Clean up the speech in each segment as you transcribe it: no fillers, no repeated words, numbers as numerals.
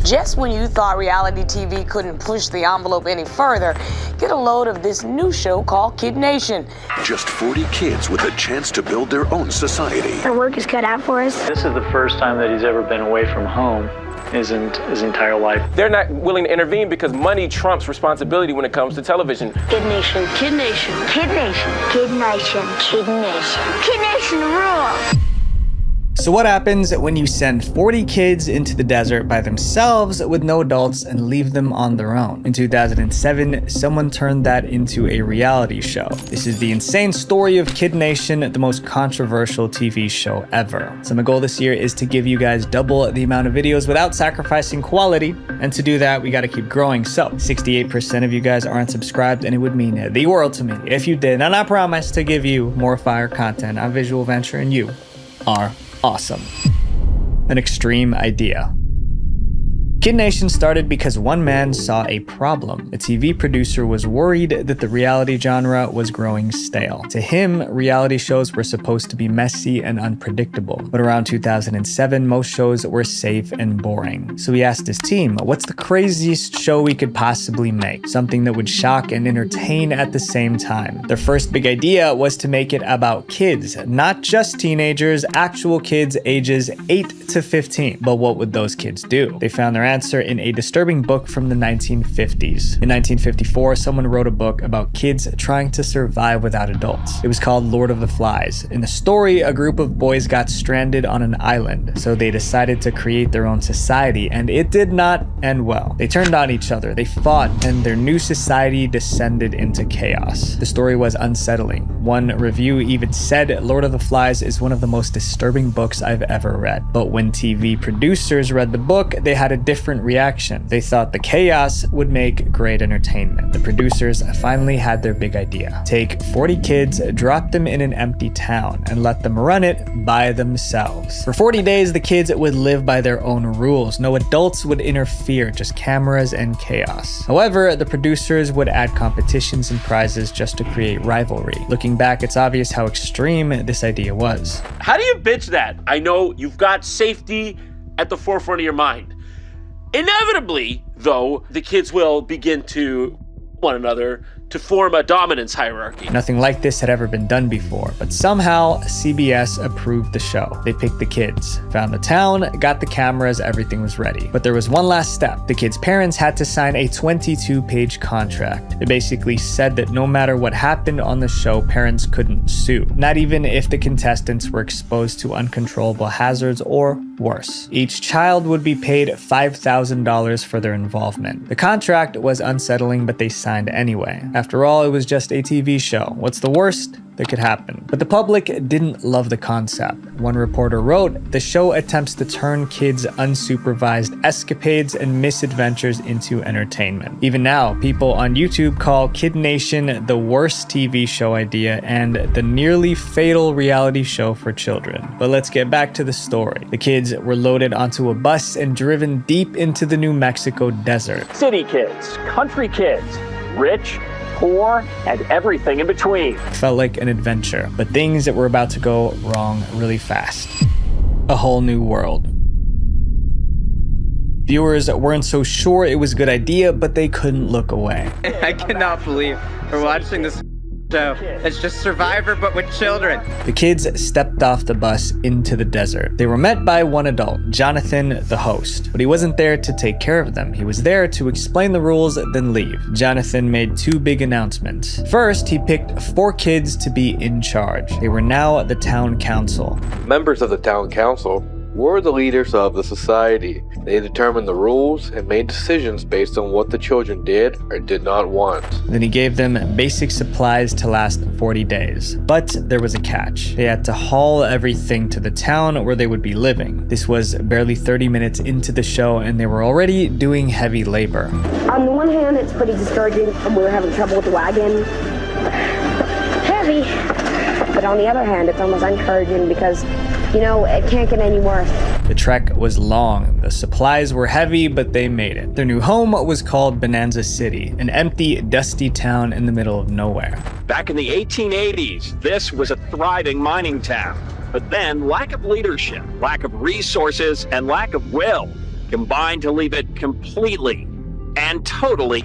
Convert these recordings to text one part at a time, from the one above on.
Just when you thought reality TV couldn't push the envelope any further, get a load of this new show called Kid Nation. Just 40 kids with a chance to build their own society. Our work is cut out for us. This is the first time that he's ever been away from home his entire life. They're not willing to intervene because money trumps responsibility when it comes to television. Kid Nation. Kid Nation. Kid Nation. Kid Nation. Kid Nation. Kid Nation rule. So what happens when you send 40 kids into the desert by themselves with no adults and leave them on their own? In 2007, someone turned that into a reality show. This is the insane story of Kid Nation, the most controversial TV show ever. So my goal this year is to give you guys double the amount of videos without sacrificing quality. And to do that, we got to keep growing. So 68% of you guys aren't subscribed, and it would mean the world to me if you did. And I promise to give you more fire content on Visual Venture, and you are awesome. An extreme idea. Kid Nation started because one man saw a problem. A TV producer was worried that the reality genre was growing stale. To him, reality shows were supposed to be messy and unpredictable. But around 2007, most shows were safe and boring. So he asked his team, what's the craziest show we could possibly make? Something that would shock and entertain at the same time. Their first big idea was to make it about kids, not just teenagers, actual kids ages 8 to 15. But what would those kids do? They found their answer in a disturbing book from the 1950s. In 1954, someone wrote a book about kids trying to survive without adults. It was called Lord of the Flies. In the story, a group of boys got stranded on an island, so they decided to create their own society, and it did not end well. They turned on each other, they fought, and their new society descended into chaos. The story was unsettling. One review even said Lord of the Flies is one of the most disturbing books I've ever read. But when TV producers read the book, they had a different reaction. They thought the chaos would make great entertainment. The producers finally had their big idea. Take 40 kids, drop them in an empty town, and let them run it by themselves. For 40 days, the kids would live by their own rules. No adults would interfere, just cameras and chaos. However, the producers would add competitions and prizes just to create rivalry. Looking back, it's obvious how extreme this idea was. How do you bitch that? I know you've got safety at the forefront of your mind. Inevitably, though, the kids will begin to one another to form a dominance hierarchy. Nothing like this had ever been done before, but somehow CBS approved the show. They picked the kids, found the town, got the cameras, everything was ready. But there was one last step. The kids' parents had to sign a 22-page contract. It basically said that no matter what happened on the show, parents couldn't sue, not even if the contestants were exposed to uncontrollable hazards or worse. Each child would be paid $5,000 for their involvement. The contract was unsettling, but they signed anyway. After all, it was just a TV show. What's the worst that could happen? But the public didn't love the concept. One reporter wrote, the show attempts to turn kids' unsupervised escapades and misadventures into entertainment. Even now, people on YouTube call Kid Nation the worst TV show idea and the nearly fatal reality show for children. But let's get back to the story. The kids were loaded onto a bus and driven deep into the New Mexico desert. City kids, country kids, rich, poor, and everything in between. It felt like an adventure, but things that were about to go wrong really fast. A whole new world. Viewers weren't so sure it was a good idea, but they couldn't look away. I cannot believe we're watching this show. It's just Survivor, but with children. The kids stepped off the bus into the desert. They were met by one adult, Jonathan, the host. But he wasn't there to take care of them. He was there to explain the rules, then leave. Jonathan made two big announcements. First, he picked 4 kids to be in charge. They were now the town council. Members of the town council were the leaders of the society. They determined the rules and made decisions based on what the children did or did not want. Then he gave them basic supplies to last 40 days. But there was a catch. They had to haul everything to the town where they would be living. This was barely 30 minutes into the show, and they were already doing heavy labor. On the one hand, it's pretty discouraging, and we were having trouble with the wagon. Heavy. But on the other hand, it's almost encouraging because, you know, it can't get any worse. The trek was long. The supplies were heavy, but they made it. Their new home was called Bonanza City, an empty, dusty town in the middle of nowhere. Back in the 1880s, this was a thriving mining town. But then, lack of leadership, lack of resources, and lack of will combined to leave it completely and totally.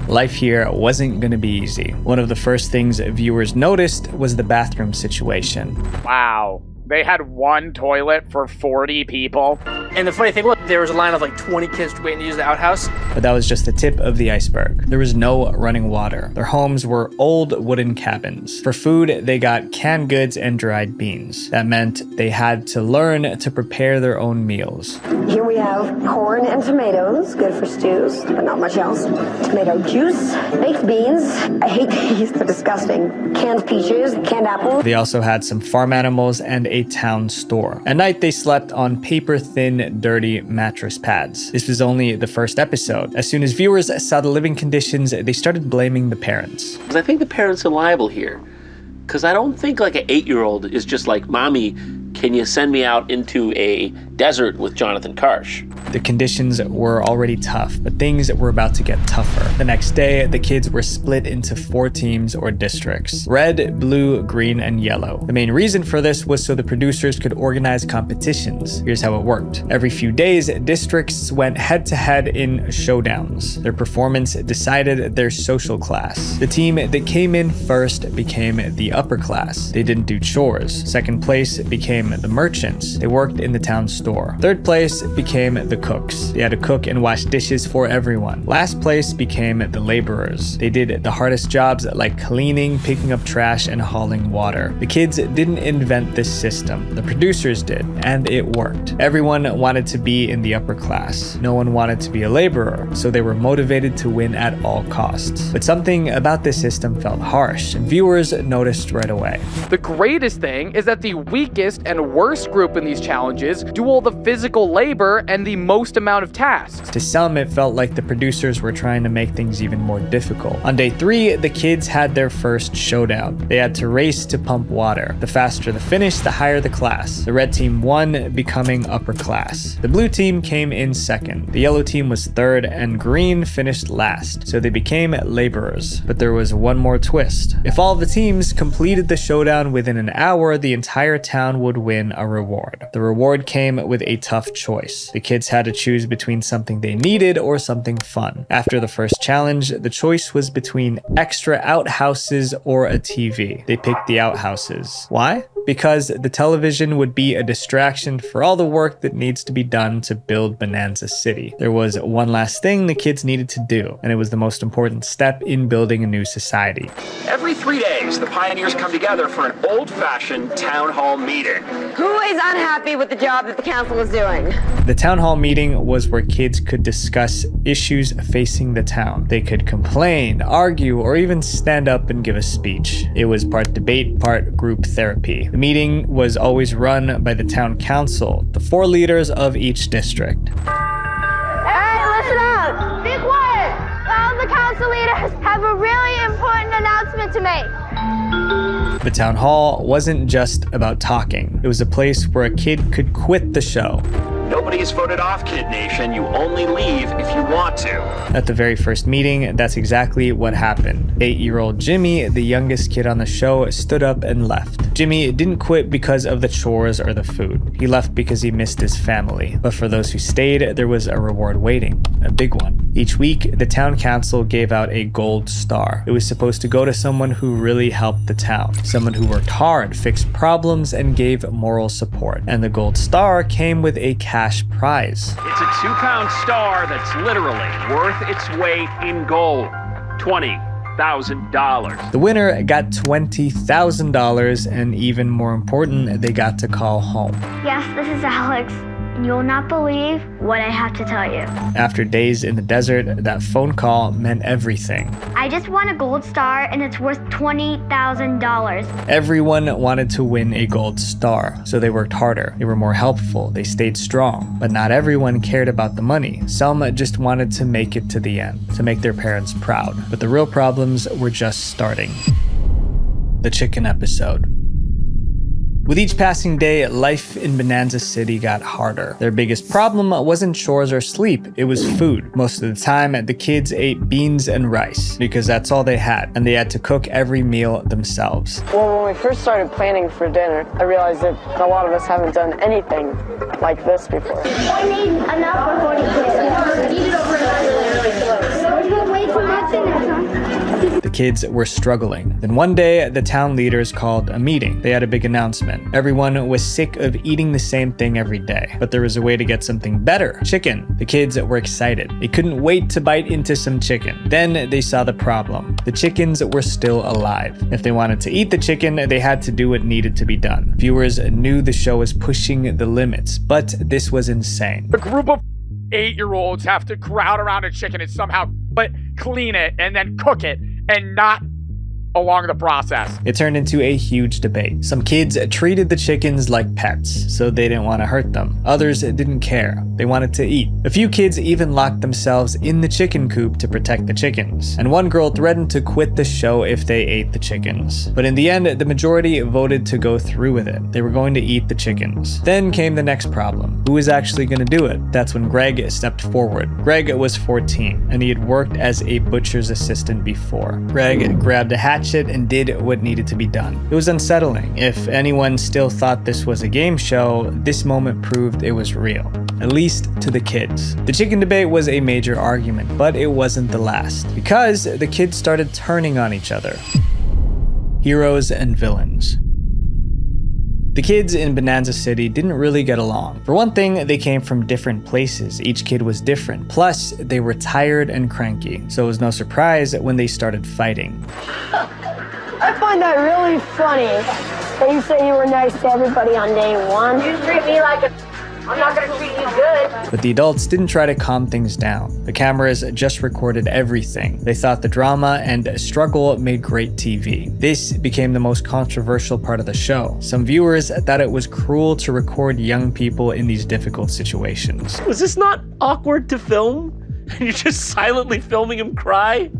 Life here wasn't going to be easy. One of the first things viewers noticed was the bathroom situation. Wow. They had one toilet for 40 people. And the funny thing was, there was a line of like 20 kids waiting to use the outhouse. But that was just the tip of the iceberg. There was no running water. Their homes were old wooden cabins. For food, they got canned goods and dried beans. That meant they had to learn to prepare their own meals. Here we have corn and tomatoes, good for stews, but not much else. Tomato juice, baked beans. I hate these, they're disgusting. Canned peaches, canned apples. They also had some farm animals and a town store. At night, they slept on paper-thin, dirty mattress pads. This was only the first episode. As soon as viewers saw the living conditions, they started blaming the parents. I think the parents are liable here. Because I don't think like an 8-year-old is just like, Mommy, can you send me out into a desert with Jonathan Karsh? The conditions were already tough, but things were about to get tougher. The next day, the kids were split into 4 teams or districts: red, blue, green, and yellow. The main reason for this was so the producers could organize competitions. Here's how it worked. Every few days, districts went head-to-head in showdowns. Their performance decided their social class. The team that came in first became the upper class. They didn't do chores. Second place became the merchants. They worked in the town store. Third place became the cooks. They had to cook and wash dishes for everyone. Last place became the laborers. They did the hardest jobs like cleaning, picking up trash, and hauling water. The kids didn't invent this system. The producers did, and it worked. Everyone wanted to be in the upper class. No one wanted to be a laborer, so they were motivated to win at all costs. But something about this system felt harsh, and viewers noticed right away. The greatest thing is that the weakest and worst group in these challenges do all the physical labor and the most amount of tasks. To some, it felt like the producers were trying to make things even more difficult. On day 3, the kids had their first showdown. They had to race to pump water. The faster the finish, the higher the class. The red team won, becoming upper class. The blue team came in second. The yellow team was third, and green finished last, so they became laborers. But there was one more twist. If all the teams completed the showdown within an hour, the entire town would win a reward. The reward came with a tough choice. The kids had to choose between something they needed or something fun. After the first challenge, the choice was between extra outhouses or a TV. They picked the outhouses. Why? Because the television would be a distraction for all the work that needs to be done to build Bonanza City. There was one last thing the kids needed to do, and it was the most important step in building a new society. Every 3 days, the pioneers come together for an old-fashioned town hall meeting. Who is unhappy with the job that the council is doing? The town hall meeting was where kids could discuss issues facing the town. They could complain, argue, or even stand up and give a speech. It was part debate, part group therapy. The meeting was always run by the town council, the 4 leaders of each district. Hey, listen up! Be quiet! All the council leaders have a really important announcement to make. The town hall wasn't just about talking. It was a place where a kid could quit the show. Nobody is voted off, Kid Nation. You only leave if you want to. At the very first meeting, that's exactly what happened. 8-year-old Jimmy, the youngest kid on the show, stood up and left. Jimmy didn't quit because of the chores or the food. He left because he missed his family. But for those who stayed, there was a reward waiting, a big one. Each week, the town council gave out a gold star. It was supposed to go to someone who really helped the town, someone who worked hard, fixed problems, and gave moral support. And the gold star came with a cash prize. It's a 2-pound star that's literally worth its weight in gold. $20,000. The winner got $20,000, and even more important, they got to call home. Yes, this is Alex. You'll not believe what I have to tell you. After days in the desert, that phone call meant everything. I just won a gold star and it's worth $20,000. Everyone wanted to win a gold star, so they worked harder. They were more helpful. They stayed strong. But not everyone cared about the money. Some just wanted to make it to the end, to make their parents proud. But the real problems were just starting. The chicken episode. With each passing day, life in Bonanza City got harder. Their biggest problem wasn't chores or sleep, it was food. Most of the time, the kids ate beans and rice because that's all they had, and they had to cook every meal themselves. Well, when we first started planning for dinner, I realized that a lot of us haven't done anything like this before. We need enough for 40 kids. Eat it over and way too much in there, huh? The kids were struggling. Then one day, the town leaders called a meeting. They had a big announcement. Everyone was sick of eating the same thing every day, but there was a way to get something better: chicken. The kids were excited. They couldn't wait to bite into some chicken. Then they saw the problem. The chickens were still alive. If they wanted to eat the chicken, they had to do what needed to be done. Viewers knew the show was pushing the limits, but this was insane. A group of 8-year-olds have to crowd around a chicken and somehow clean it and then cook it and not along the process. It turned into a huge debate. Some kids treated the chickens like pets, so they didn't want to hurt them. Others didn't care. They wanted to eat. A few kids even locked themselves in the chicken coop to protect the chickens. And one girl threatened to quit the show if they ate the chickens. But in the end, the majority voted to go through with it. They were going to eat the chickens. Then came the next problem. Who was actually going to do it? That's when Greg stepped forward. Greg was 14, and he had worked as a butcher's assistant before. Greg grabbed a hatchet and did what needed to be done. It was unsettling. If anyone still thought this was a game show, this moment proved it was real, at least to the kids. The chicken debate was a major argument, but it wasn't the last, because the kids started turning on each other. Heroes and villains. The kids in Bonanza City didn't really get along. For one thing, they came from different places. Each kid was different. Plus, they were tired and cranky, so it was no surprise when they started fighting. I find that really funny that you say you were nice to everybody on day one. You treat me like I'm not gonna treat you good. But the adults didn't try to calm things down. The cameras just recorded everything. They thought the drama and struggle made great TV. This became the most controversial part of the show. Some viewers thought it was cruel to record young people in these difficult situations. Was this not awkward to film? And you're just silently filming him cry?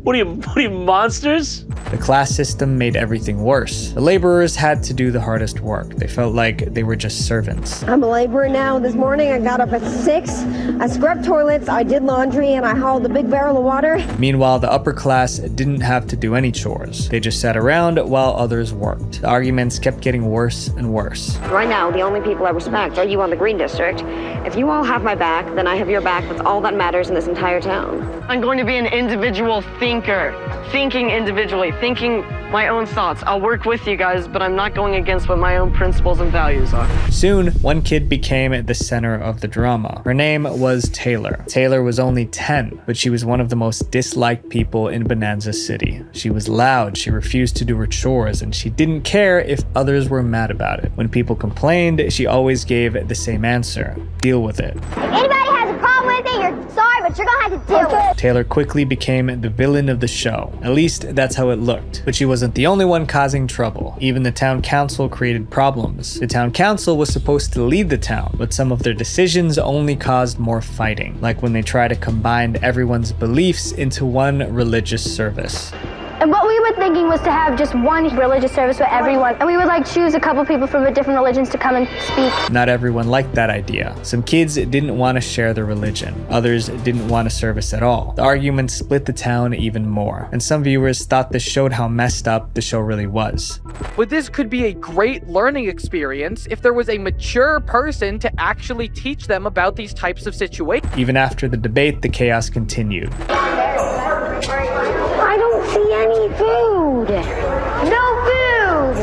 What are you, monsters? The class system made everything worse. The laborers had to do the hardest work. They felt like they were just servants. I'm a laborer now. This morning I got up at 6. I scrubbed toilets, I did laundry, and I hauled a big barrel of water. Meanwhile, the upper class didn't have to do any chores. They just sat around while others worked. The arguments kept getting worse and worse. Right now, the only people I respect are you on the Green District. If you all have my back, then I have your back. That's all that matters in this entire town. I'm going to be an individual thinker, thinking individually, thinking my own thoughts. I'll work with you guys, but I'm not going against what my own principles and values are. Soon, one kid became the center of the drama. Her name was Taylor. Taylor was only 10, but she was one of the most disliked people in Bonanza City. She was loud, she refused to do her chores, and she didn't care if others were mad about it. When people complained, she always gave the same answer: deal with it. If anybody has a problem with it, you're sorry, but you're gonna have to deal with it. Taylor quickly became the villain of the show. At least that's how it looked. But she wasn't the only one causing trouble. Even the town council created problems. The town council was supposed to lead the town, but some of their decisions only caused more fighting, like when they tried to combine everyone's beliefs into one religious service. And what we were thinking was to have just one religious service for everyone. And we would choose a couple people from different religions to come and speak. Not everyone liked that idea. Some kids didn't want to share their religion. Others didn't want a service at all. The argument split the town even more. And some viewers thought this showed how messed up the show really was. But this could be a great learning experience if there was a mature person to actually teach them about these types of situations. Even after the debate, the chaos continued. I don't see any food. No food.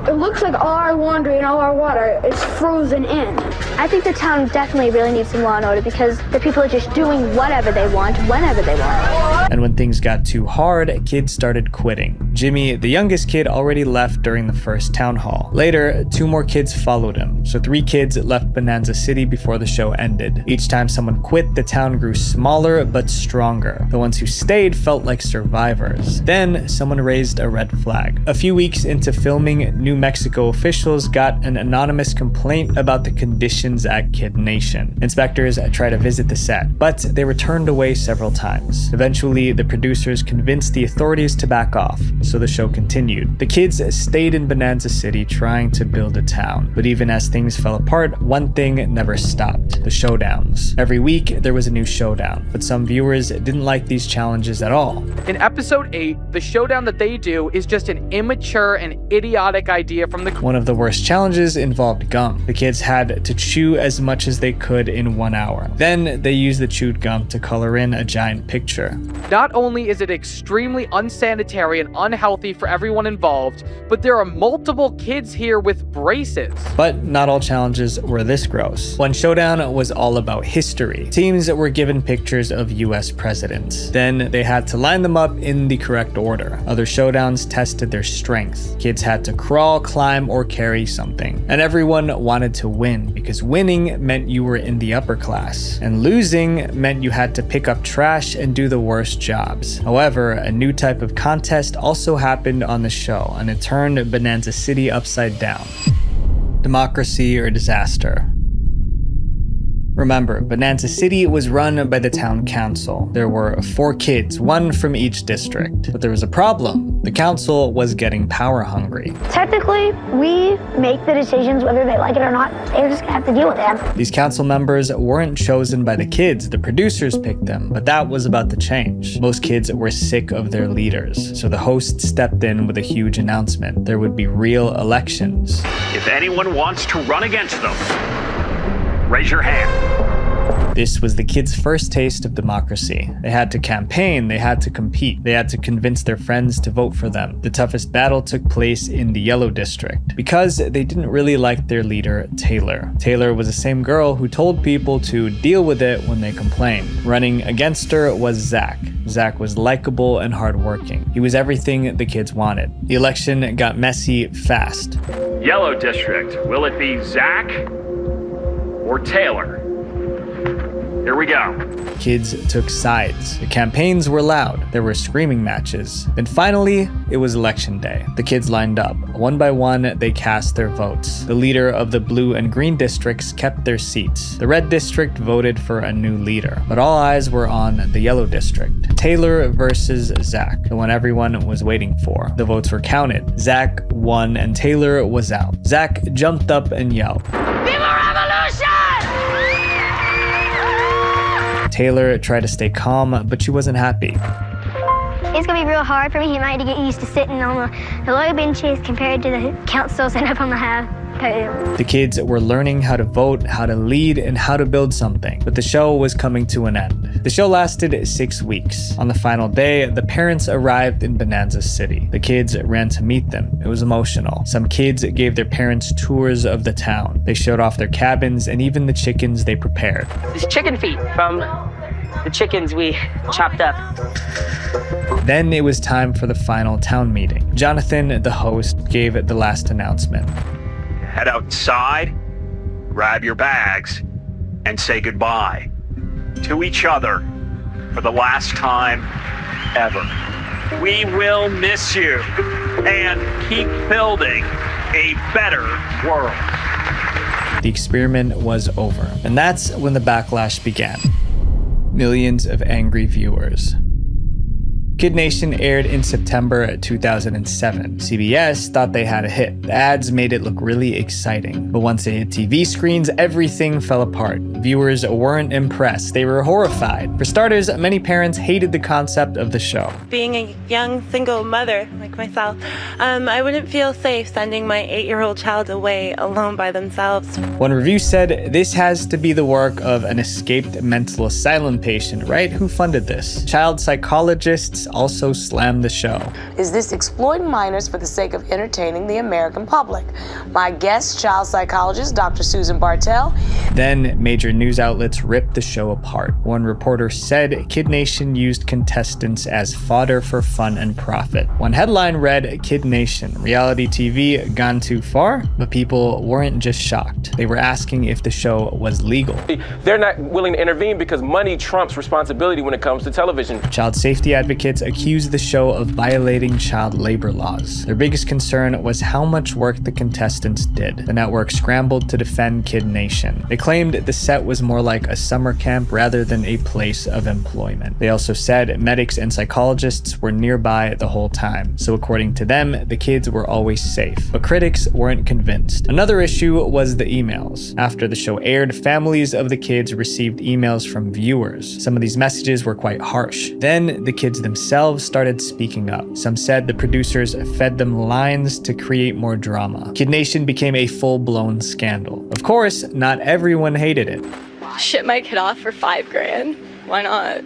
It looks like all our laundry and all our water is frozen in. I think the town definitely really needs some law and order because the people are just doing whatever they want, whenever they want. And when things got too hard, kids started quitting. Jimmy, the youngest kid, already left during the first town hall. Later, 2 more kids followed him, so 3 kids left Bonanza City before the show ended. Each time someone quit, the town grew smaller but stronger. The ones who stayed felt like survivors. Then, someone raised a red flag. A few weeks into filming, New Mexico officials got an anonymous complaint about the conditions at Kid Nation. Inspectors tried to visit the set, but they were turned away several times. Eventually, Eventually, the producers convinced the authorities to back off, so the show continued. The kids stayed in Bonanza City trying to build a town, but even as things fell apart, one thing never stopped: the showdowns. Every week, there was a new showdown, but some viewers didn't like these challenges at all. In episode 8, the showdown that they do is just an immature and idiotic idea from the... One of the worst challenges involved gum. The kids had to chew as much as they could in 1 hour. Then they used the chewed gum to color in a giant picture. Not only is it extremely unsanitary and unhealthy for everyone involved, but there are multiple kids here with braces. But not all challenges were this gross. One showdown was all about history. Teams were given pictures of US presidents. Then they had to line them up in the correct order. Other showdowns tested their strength. Kids had to crawl, climb, or carry something. And everyone wanted to win, because winning meant you were in the upper class, and losing meant you had to pick up trash and do the worst jobs. However, a new type of contest also happened on the show, and it turned Bonanza City upside down. Democracy or disaster. Remember, Bonanza City was run by the town council. There were 4 kids, 1 from each district. But there was a problem. The council was getting power hungry. Technically, we make the decisions whether they like it or not. They're just gonna have to deal with it. These council members weren't chosen by the kids. The producers picked them, but that was about to change. Most kids were sick of their leaders, so the host stepped in with a huge announcement. There would be real elections. If anyone wants to run against them, raise your hand. This was the kids' first taste of democracy. They had to campaign, they had to compete, they had to convince their friends to vote for them. The toughest battle took place in the Yellow District, because they didn't really like their leader, Taylor. Taylor was the same girl who told people to deal with it when they complained. Running against her was Zach. Zach was likable and hardworking. He was everything the kids wanted. The election got messy fast. Yellow District, will it be Zach or Taylor? Here we go. Kids took sides. The campaigns were loud. There were screaming matches. Then finally, it was election day. The kids lined up. One by one, they cast their votes. The leader of the blue and green districts kept their seats. The red district voted for a new leader. But all eyes were on the yellow district. Taylor versus Zach, the one everyone was waiting for. The votes were counted. Zach won and Taylor was out. Zach jumped up and yelled, Taylor tried to stay calm, but she wasn't happy. It's gonna be real hard for me tonight to get used to sitting on the low benches compared to the council set up on the high podium. The kids were learning how to vote, how to lead, and how to build something. But the show was coming to an end. The show lasted 6 weeks. On the final day, the parents arrived in Bonanza City. The kids ran to meet them. It was emotional. Some kids gave their parents tours of the town. They showed off their cabins and even the chickens they prepared. This chicken feet from the chickens we chopped up. Then it was time for the final town meeting. Jonathan, the host, gave the last announcement. Head outside, grab your bags, and say goodbye to each other for the last time ever. We will miss you and keep building a better world. The experiment was over, and that's when the backlash began. Millions of angry viewers. Kid Nation aired in September 2007. CBS thought they had a hit. The ads made it look really exciting. But once they hit TV screens, everything fell apart. Viewers weren't impressed. They were horrified. For starters, many parents hated the concept of the show. Being a young single mother like myself, I wouldn't feel safe sending my 8-year-old child away alone by themselves. One review said, this has to be the work of an escaped mental asylum patient, right? Who funded this? Child psychologists also slammed the show. Is this exploiting minors for the sake of entertaining the American public? My guest, child psychologist Dr. Susan Bartell. Then major news outlets ripped the show apart. One reporter said Kid Nation used contestants as fodder for fun and profit. One headline read, Kid Nation, reality TV gone too far? But people weren't just shocked. They were asking if the show was legal. They're not willing to intervene because money trumps responsibility when it comes to television. Child safety advocates kids accused the show of violating child labor laws. Their biggest concern was how much work the contestants did. The network scrambled to defend Kid Nation. They claimed the set was more like a summer camp rather than a place of employment. They also said medics and psychologists were nearby the whole time, so according to them, the kids were always safe. But critics weren't convinced. Another issue was the emails. After the show aired, families of the kids received emails from viewers. Some of these messages were quite harsh. Then the kids themselves started speaking up. Some said the producers fed them lines to create more drama. Kid Nation became a full-blown scandal. Of course, not everyone hated it. Ship my kid off for $5 grand. Why not?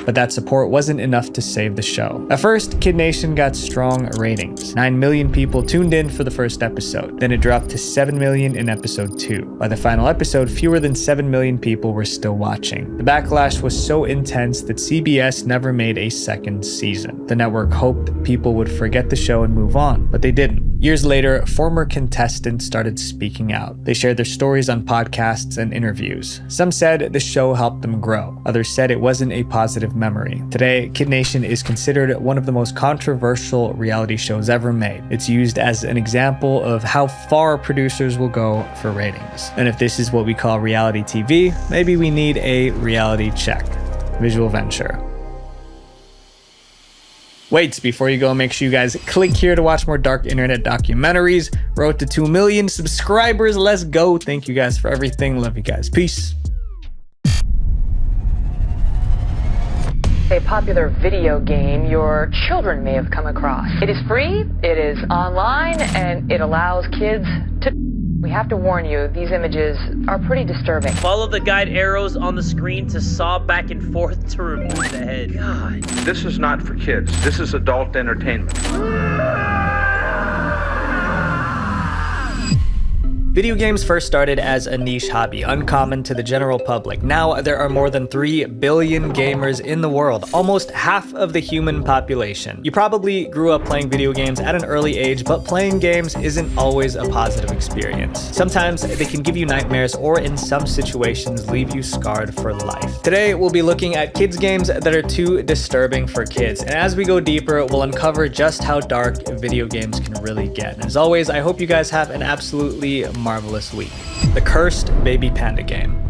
But that support wasn't enough to save the show. At first, Kid Nation got strong ratings. 9 million people tuned in for the first episode. Then it dropped to 7 million in episode 2. By the final episode, fewer than 7 million people were still watching. The backlash was so intense that CBS never made a second season. The network hoped people would forget the show and move on, but they didn't. Years later, former contestants started speaking out. They shared their stories on podcasts and interviews. Some said the show helped them grow. Others said it wasn't a positive memory. Today, Kid Nation is considered one of the most controversial reality shows ever made. It's used as an example of how far producers will go for ratings. And if this is what we call reality TV, maybe we need a reality check. Visual venture. Wait, before you go, make sure you guys click here to watch more dark internet documentaries. Road to 2 million subscribers. Let's go. Thank you guys for everything. Love you guys. Peace. A popular video game your children may have come across. It is free, it is online, and it allows kids to... We have to warn you, these images are pretty disturbing. Follow the guide arrows on the screen to saw back and forth to remove the head. God. This is not for kids. This is adult entertainment. Video games first started as a niche hobby, uncommon to the general public. Now there are more than 3 billion gamers in the world, almost half of the human population. You probably grew up playing video games at an early age, but playing games isn't always a positive experience. Sometimes they can give you nightmares, or in some situations leave you scarred for life. Today we'll be looking at kids games that are too disturbing for kids, and as we go deeper, we'll uncover just how dark video games can really get. And as always, I hope you guys have an absolutely marvelous week. The Cursed Baby Panda Game.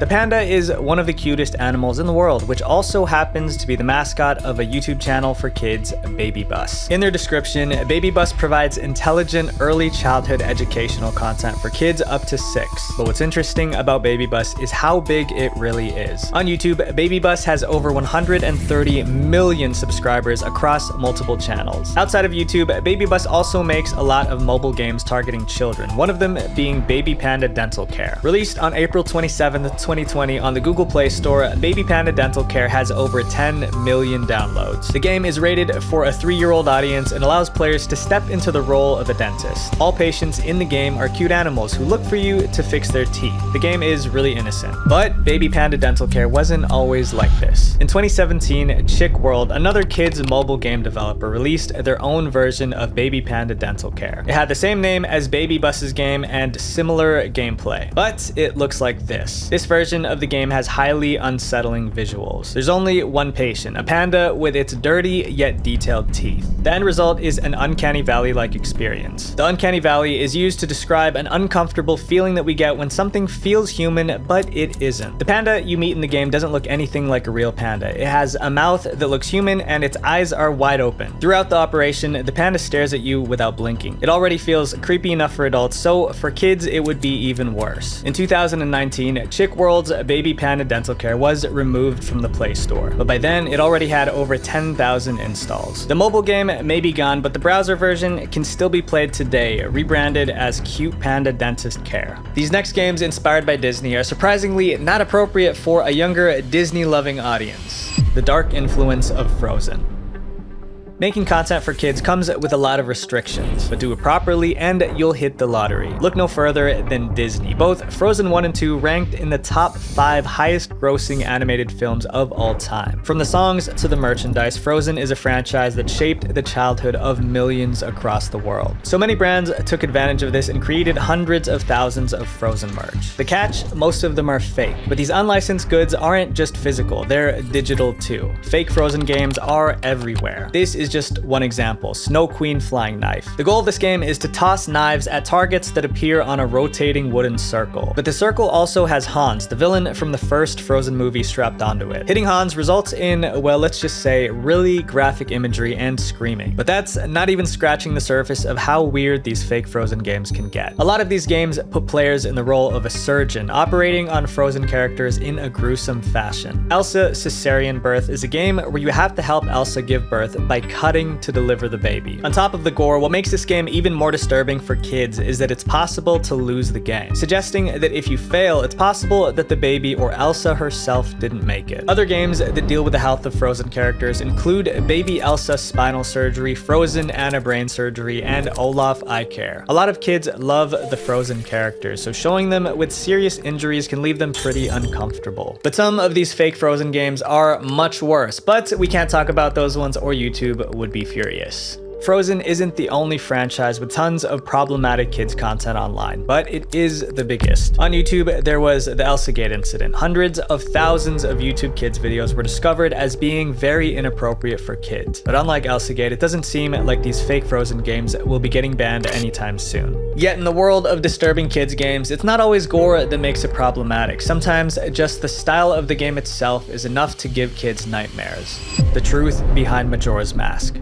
The panda is one of the cutest animals in the world, which also happens to be the mascot of a YouTube channel for kids, Baby Bus. In their description, Baby Bus provides intelligent early childhood educational content for kids up to 6. But what's interesting about Baby Bus is how big it really is. On YouTube, Baby Bus has over 130 million subscribers across multiple channels. Outside of YouTube, Baby Bus also makes a lot of mobile games targeting children, one of them being Baby Panda Dental Care. Released on April 27th, 2020 on the Google Play Store, Baby Panda Dental Care has over 10 million downloads. The game is rated for a 3-year-old audience and allows players to step into the role of a dentist. All patients in the game are cute animals who look for you to fix their teeth. The game is really innocent. But Baby Panda Dental Care wasn't always like this. In 2017, Chick World, another kids mobile game developer, released their own version of Baby Panda Dental Care. It had the same name as Baby Bus's game and similar gameplay, but it looks like this. This version of the game has highly unsettling visuals. There's only one patient, a panda with its dirty yet detailed teeth. The end result is an uncanny valley-like experience. The uncanny valley is used to describe an uncomfortable feeling that we get when something feels human, but it isn't. The panda you meet in the game doesn't look anything like a real panda. It has a mouth that looks human and its eyes are wide open. Throughout the operation, the panda stares at you without blinking. It already feels creepy enough for adults, so for kids it would be even worse. In 2019, Chick World's Baby Panda Dental Care was removed from the Play Store, but by then it already had over 10,000 installs. The mobile game may be gone, but the browser version can still be played today, rebranded as Cute Panda Dentist Care. These next games, inspired by Disney, are surprisingly not appropriate for a younger Disney-loving audience. The dark influence of Frozen. Making content for kids comes with a lot of restrictions, but do it properly and you'll hit the lottery. Look no further than Disney. Both Frozen 1 and 2 ranked in the top 5 highest grossing animated films of all time. From the songs to the merchandise, Frozen is a franchise that shaped the childhood of millions across the world. So many brands took advantage of this and created hundreds of thousands of Frozen merch. The catch, most of them are fake, but these unlicensed goods aren't just physical, they're digital too. Fake Frozen games are everywhere. This is just one example, Snow Queen Flying Knife. The goal of this game is to toss knives at targets that appear on a rotating wooden circle. But the circle also has Hans, the villain from the first Frozen movie, strapped onto it. Hitting Hans results in, well, let's just say, really graphic imagery and screaming. But that's not even scratching the surface of how weird these fake Frozen games can get. A lot of these games put players in the role of a surgeon, operating on Frozen characters in a gruesome fashion. Elsa Cesarean Birth is a game where you have to help Elsa give birth by cutting to deliver the baby. On top of the gore, what makes this game even more disturbing for kids is that it's possible to lose the game, suggesting that if you fail, it's possible that the baby or Elsa herself didn't make it. Other games that deal with the health of Frozen characters include Baby Elsa spinal surgery, Frozen Anna brain surgery, and Olaf eye care. A lot of kids love the Frozen characters, so showing them with serious injuries can leave them pretty uncomfortable. But some of these fake Frozen games are much worse, but we can't talk about those ones or YouTube would be furious. Frozen isn't the only franchise with tons of problematic kids content online, but it is the biggest. On YouTube, there was the Elsagate incident. Hundreds of thousands of YouTube kids videos were discovered as being very inappropriate for kids. But unlike Elsagate, it doesn't seem like these fake Frozen games will be getting banned anytime soon. Yet in the world of disturbing kids games, it's not always gore that makes it problematic. Sometimes just the style of the game itself is enough to give kids nightmares. The truth behind Majora's Mask.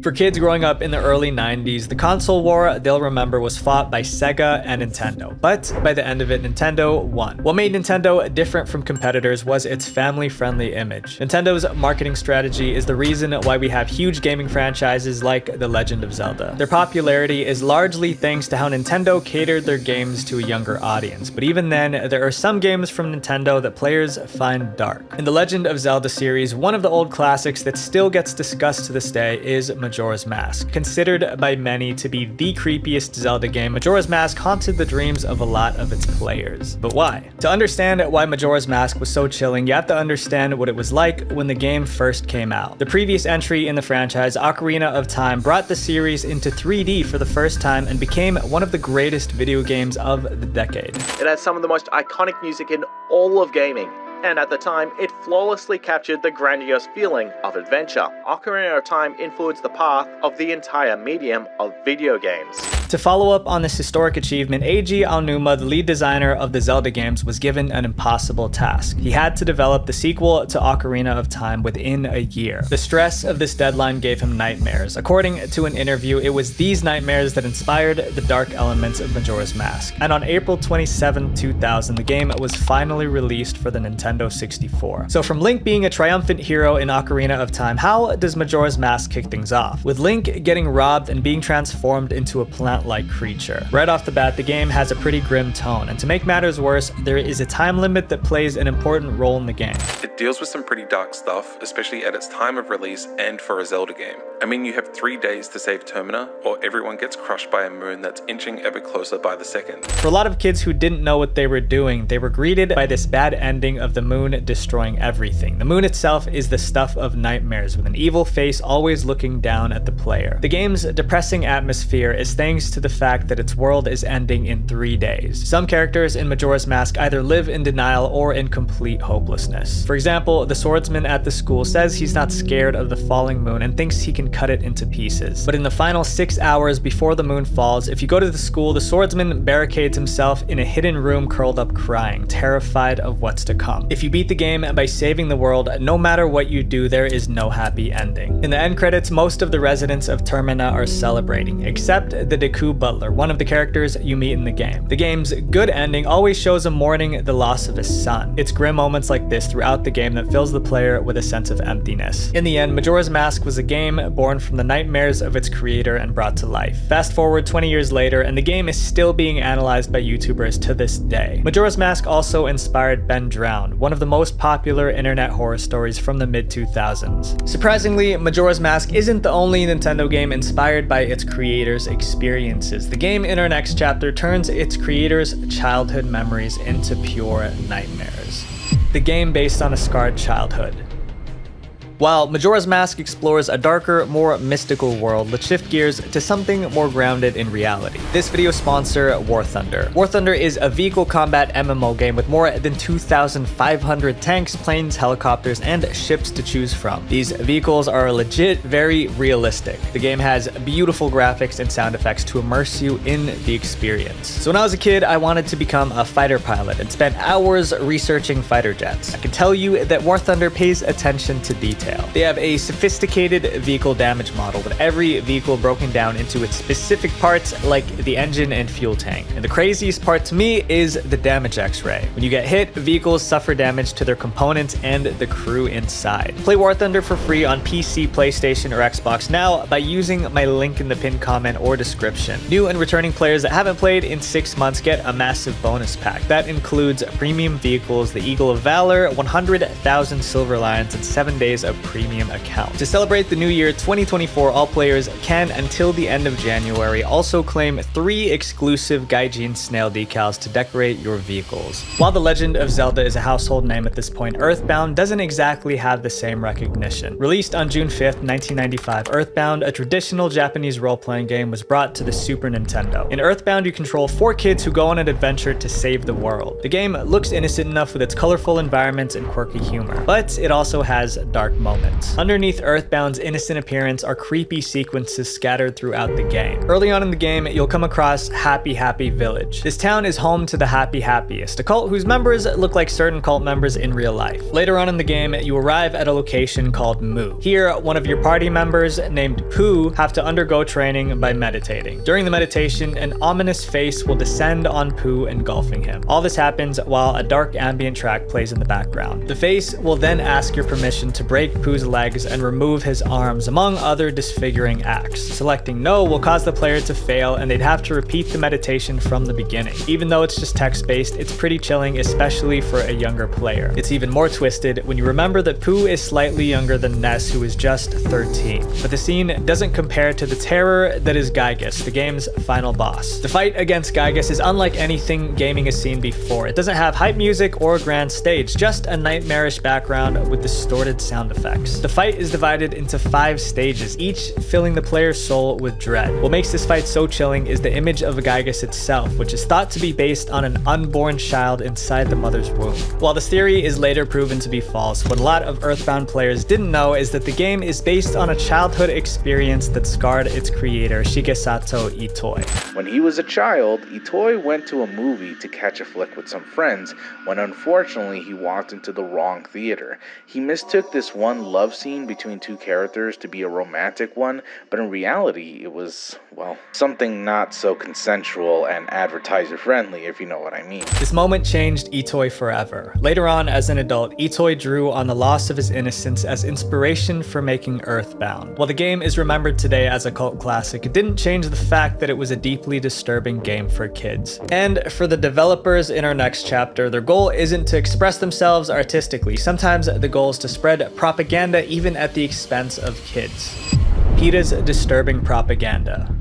For kids growing up in the early 90s, the console war they'll remember was fought by Sega and Nintendo. But by the end of it, Nintendo won. What made Nintendo different from competitors was its family-friendly image. Nintendo's marketing strategy is the reason why we have huge gaming franchises like The Legend of Zelda. Their popularity is largely thanks to how Nintendo catered their games to a younger audience. But even then, there are some games from Nintendo that players find dark. In the Legend of Zelda series, one of the old classics that still gets discussed to this day is Majora's Mask. Considered by many to be the creepiest Zelda game, Majora's Mask haunted the dreams of a lot of its players. But why? To understand why Majora's Mask was so chilling, you have to understand what it was like when the game first came out. The previous entry in the franchise, Ocarina of Time, brought the series into 3D for the first time and became one of the greatest video games of the decade. It has some of the most iconic music in all of gaming, and at the time, it flawlessly captured the grandiose feeling of adventure. Ocarina of Time influenced the path of the entire medium of video games. To follow up on this historic achievement, Eiji Aonuma, the lead designer of the Zelda games, was given an impossible task. He had to develop the sequel to Ocarina of Time within a year. The stress of this deadline gave him nightmares. According to an interview, it was these nightmares that inspired the dark elements of Majora's Mask. And on April 27, 2000, the game was finally released for the Nintendo 64. So from Link being a triumphant hero in Ocarina of Time, how does Majora's Mask kick things off? With Link getting robbed and being transformed into a plant-like creature. Right off the bat, the game has a pretty grim tone, and to make matters worse, there is a time limit that plays an important role in the game. It deals with some pretty dark stuff, especially at its time of release and for a Zelda game. I mean, you have 3 days to save Termina, or everyone gets crushed by a moon that's inching ever closer by the second. For a lot of kids who didn't know what they were doing, they were greeted by this bad ending of the moon destroying everything. The moon itself is the stuff of nightmares, with an evil face always looking down at the player. The game's depressing atmosphere is thanks to the fact that its world is ending in 3 days. Some characters in Majora's Mask either live in denial or in complete hopelessness. For example, the swordsman at the school says he's not scared of the falling moon and thinks he can cut it into pieces. But in the final 6 hours before the moon falls, if you go to the school, the swordsman barricades himself in a hidden room curled up crying, terrified of what's to come. If you beat the game by saving the world, no matter what you do, there is no happy ending. In the end credits, most of the residents of Termina are celebrating, except the Deku Butler, one of the characters you meet in the game. The game's good ending always shows him mourning the loss of his son. It's grim moments like this throughout the game that fills the player with a sense of emptiness. In the end, Majora's Mask was a game born from the nightmares of its creator and brought to life. Fast forward 20 years later, and the game is still being analyzed by YouTubers to this day. Majora's Mask also inspired Ben Drowned, one of the most popular internet horror stories from the mid-2000s. Surprisingly, Majora's Mask isn't the only Nintendo game inspired by its creator's experiences. The game in our next chapter turns its creator's childhood memories into pure nightmares. The game based on a scarred childhood. While Majora's Mask explores a darker, more mystical world, let's shift gears to something more grounded in reality. This video sponsor, War Thunder. War Thunder is a vehicle combat MMO game with more than 2,500 tanks, planes, helicopters, and ships to choose from. These vehicles are legit very realistic. The game has beautiful graphics and sound effects to immerse you in the experience. So when I was a kid, I wanted to become a fighter pilot and spent hours researching fighter jets. I can tell you that War Thunder pays attention to detail. They have a sophisticated vehicle damage model with every vehicle broken down into its specific parts like the engine and fuel tank. And the craziest part to me is the damage X-ray. When you get hit, vehicles suffer damage to their components and the crew inside. Play War Thunder for free on PC, PlayStation, or Xbox now by using my link in the pinned comment or description. New and returning players that haven't played in 6 months get a massive bonus pack. That includes premium vehicles, the Eagle of Valor, 100,000 Silver Lions, and 7 days of premium account. To celebrate the new year 2024, all players can, until the end of January, also claim 3 exclusive Gaijin snail decals to decorate your vehicles. While The Legend of Zelda is a household name at this point, Earthbound doesn't exactly have the same recognition. Released on June 5th, 1995, Earthbound, a traditional Japanese role-playing game, was brought to the Super Nintendo. In Earthbound, you control 4 kids who go on an adventure to save the world. The game looks innocent enough with its colorful environments and quirky humor, but it also has dark moments. Underneath Earthbound's innocent appearance are creepy sequences scattered throughout the game. Early on in the game, you'll come across Happy Happy Village. This town is home to the Happy Happiest, a cult whose members look like certain cult members in real life. Later on in the game, you arrive at a location called Moo. Here, one of your party members named Pooh have to undergo training by meditating. During the meditation, an ominous face will descend on Pooh, engulfing him. All this happens while a dark ambient track plays in the background. The face will then ask your permission to break Pooh's legs and remove his arms, among other disfiguring acts. Selecting no will cause the player to fail, and they'd have to repeat the meditation from the beginning. Even though it's just text-based, it's pretty chilling, especially for a younger player. It's even more twisted when you remember that Pooh is slightly younger than Ness, who is just 13. But the scene doesn't compare to the terror that is Gygus, the game's final boss. The fight against Gygus is unlike anything gaming has seen before. It doesn't have hype music or a grand stage, just a nightmarish background with distorted sound effects. The fight is divided into 5 stages, each filling the player's soul with dread. What makes this fight so chilling is the image of Gygus itself, which is thought to be based on an unborn child inside the mother's womb. While this theory is later proven to be false, what a lot of Earthbound players didn't know is that the game is based on a childhood experience that scarred its creator, Shigesato Itoi. When he was a child, Itoi went to a movie to catch a flick with some friends, when unfortunately he walked into the wrong theater. He mistook this one love scene between 2 characters to be a romantic one, but in reality it was, well, something not so consensual and advertiser friendly, if you know what I mean. This moment changed Itoi forever. Later on, as an adult, Itoi drew on the loss of his innocence as inspiration for making Earthbound. While the game is remembered today as a cult classic, it didn't change the fact that it was a deeply disturbing game for kids. And for the developers in our next chapter, their goal isn't to express themselves artistically. Sometimes the goal is to spread propaganda even at the expense of kids. PETA's disturbing propaganda.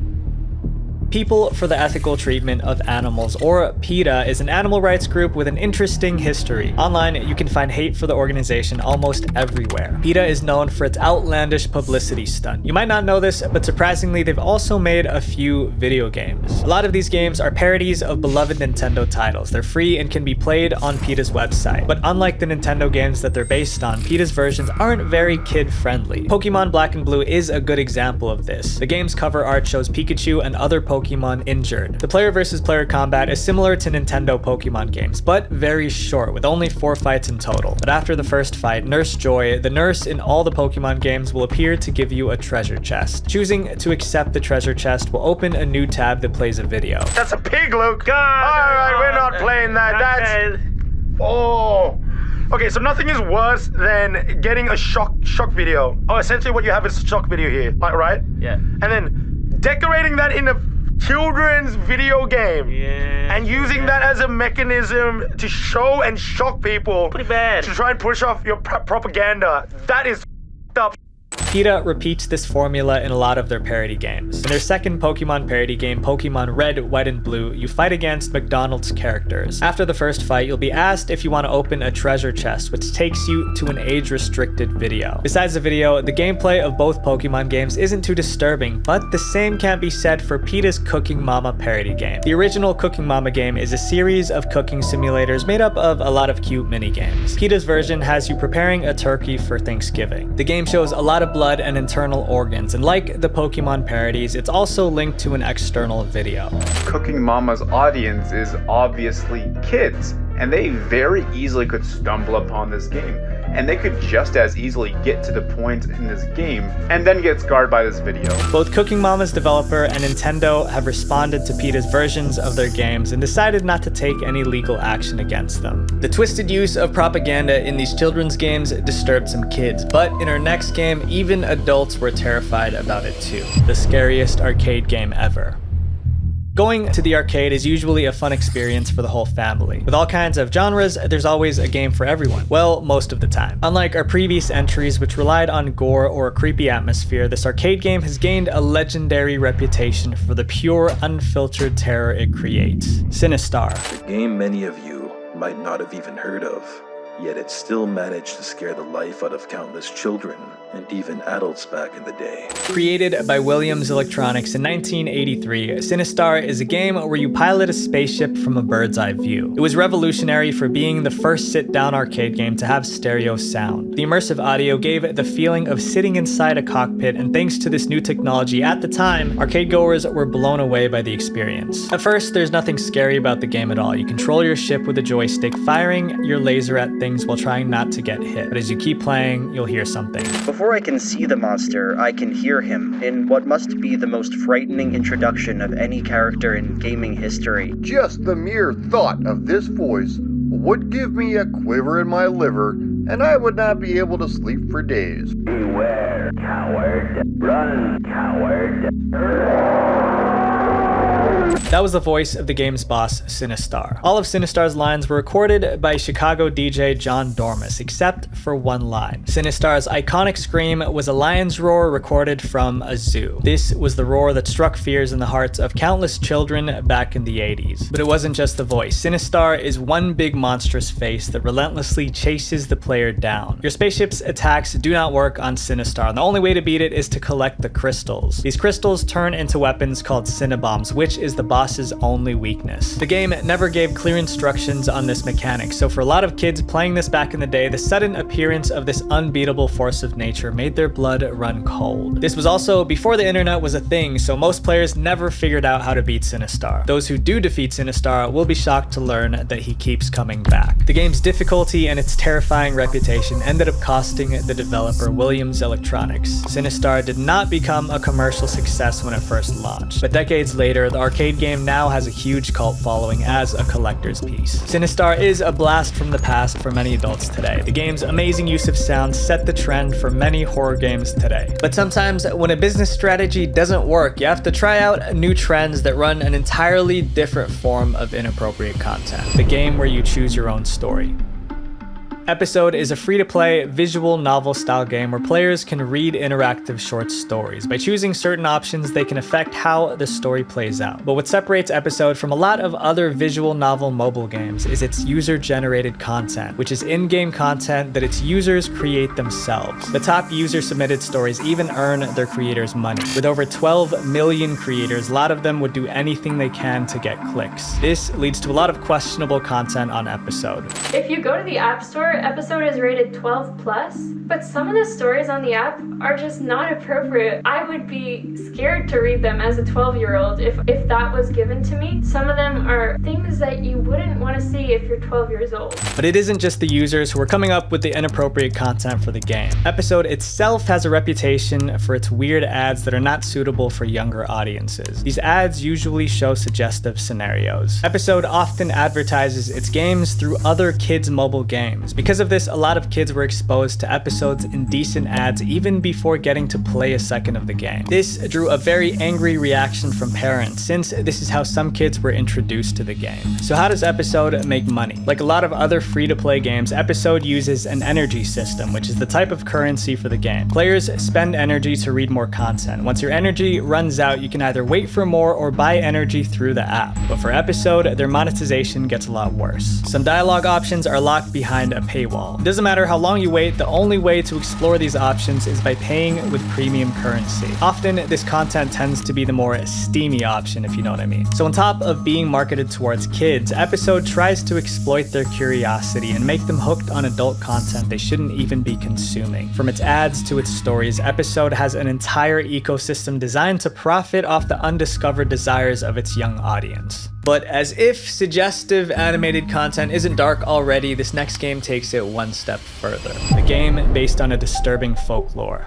People for the Ethical Treatment of Animals, or PETA, is an animal rights group with an interesting history. Online, you can find hate for the organization almost everywhere. PETA is known for its outlandish publicity stunt. You might not know this, but surprisingly, they've also made a few video games. A lot of these games are parodies of beloved Nintendo titles. They're free and can be played on PETA's website. But unlike the Nintendo games that they're based on, PETA's versions aren't very kid-friendly. Pokemon Black and Blue is a good example of this. The game's cover art shows Pikachu and other Pokemon Pokemon Injured. The player versus player combat is similar to Nintendo Pokemon games, but very short, with only 4 fights in total. But after the first fight, Nurse Joy, the nurse in all the Pokemon games, will appear to give you a treasure chest. Choosing to accept the treasure chest will open a new tab that plays a video. That's a pig, Luke! Alright, we're not playing that. That's... Oh... Okay, so nothing is worse than getting a shock video. Oh, essentially what you have is a shock video here, right? Yeah. And then decorating that in a children's video game. Yeah. And using that as a mechanism to show and shock people. Pretty bad. To try and push off your propaganda. That is up. PETA repeats this formula in a lot of their parody games. In their second Pokemon parody game, Pokemon Red, White, and Blue, you fight against McDonald's characters. After the first fight, you'll be asked if you want to open a treasure chest, which takes you to an age-restricted video. Besides the video, the gameplay of both Pokemon games isn't too disturbing, but the same can't be said for PETA's Cooking Mama parody game. The original Cooking Mama game is a series of cooking simulators made up of a lot of cute mini-games. PETA's version has you preparing a turkey for Thanksgiving. The game shows a lot of blood and internal organs, and like the Pokemon parodies, it's also linked to an external video. Cooking Mama's audience is obviously kids, and they very easily could stumble upon this game. And they could just as easily get to the point in this game and then get scarred by this video. Both Cooking Mama's developer and Nintendo have responded to PETA's versions of their games and decided not to take any legal action against them. The twisted use of propaganda in these children's games disturbed some kids, but in our next game, even adults were terrified about it too. The scariest arcade game ever. Going to the arcade is usually a fun experience for the whole family. With all kinds of genres, there's always a game for everyone. Well, most of the time. Unlike our previous entries, which relied on gore or a creepy atmosphere, this arcade game has gained a legendary reputation for the pure, unfiltered terror it creates. Sinistar. A game many of you might not have even heard of, yet it still managed to scare the life out of countless children and even adults back in the day. Created by Williams Electronics in 1983, Sinistar is a game where you pilot a spaceship from a bird's eye view. It was revolutionary for being the first sit-down arcade game to have stereo sound. The immersive audio gave it the feeling of sitting inside a cockpit, and thanks to this new technology at the time, arcade goers were blown away by the experience. At first, there's nothing scary about the game at all. You control your ship with a joystick, firing your laser at things while trying not to get hit. But as you keep playing, you'll hear something. Before I can see the monster, I can hear him, in what must be the most frightening introduction of any character in gaming history. Just the mere thought of this voice would give me a quiver in my liver, and I would not be able to sleep for days. Beware, coward. Run, coward. That was the voice of the game's boss, Sinistar. All of Sinistar's lines were recorded by Chicago DJ John Dormus, except for one line. Sinistar's iconic scream was a lion's roar recorded from a zoo. This was the roar that struck fears in the hearts of countless children back in the 80s. But it wasn't just the voice. Sinistar is one big monstrous face that relentlessly chases the player down. Your spaceship's attacks do not work on Sinistar, and the only way to beat it is to collect the crystals. These crystals turn into weapons called Cinnabombs, which is the boss's only weakness. The game never gave clear instructions on this mechanic, so for a lot of kids playing this back in the day, the sudden appearance of this unbeatable force of nature made their blood run cold. This was also before the internet was a thing, so most players never figured out how to beat Sinistar. Those who do defeat Sinistar will be shocked to learn that he keeps coming back. The game's difficulty and its terrifying reputation ended up costing the developer Williams Electronics. Sinistar did not become a commercial success when it first launched, but decades later, the arcade game now has a huge cult following as a collector's piece. Sinistar is a blast from the past for many adults today. The game's amazing use of sound set the trend for many horror games today. But sometimes when a business strategy doesn't work, you have to try out new trends that run an entirely different form of inappropriate content. The game where you choose your own story. Episode is a free-to-play visual novel-style game where players can read interactive short stories. By choosing certain options, they can affect how the story plays out. But what separates Episode from a lot of other visual novel mobile games is its user-generated content, which is in-game content that its users create themselves. The top user-submitted stories even earn their creators money. With over 12 million creators, a lot of them would do anything they can to get clicks. This leads to a lot of questionable content on Episode. If you go to the App Store episode is rated 12 plus, but some of the stories on the app are just not appropriate. I would be scared to read them as a 12-year-old if that was given to me. Some of them are things that you wouldn't want to see if you're 12 years old. But it isn't just the users who are coming up with the inappropriate content for the game. Episode itself has a reputation for its weird ads that are not suitable for younger audiences. These ads usually show suggestive scenarios. Episode often advertises its games through other kids' mobile games. Because of this, a lot of kids were exposed to episode's indecent ads even before getting to play a second of the game. This drew a very angry reaction from parents, since this is how some kids were introduced to the game. So how does Episode make money? Like a lot of other free-to-play games, Episode uses an energy system, which is the type of currency for the game. Players spend energy to read more content. Once your energy runs out, you can either wait for more or buy energy through the app. But for Episode, their monetization gets a lot worse. Some dialogue options are locked behind a paywall. It doesn't matter how long you wait, the only way to explore these options is by paying with premium currency. Often, this content tends to be the more steamy option, if you know what I mean. So on top of being marketed towards kids, Episode tries to exploit their curiosity and make them hooked on adult content they shouldn't even be consuming. From its ads to its stories, Episode has an entire ecosystem designed to profit off the undiscovered desires of its young audience. But as if suggestive animated content isn't dark already, this next game takes it one step further. A game based on a disturbing folklore.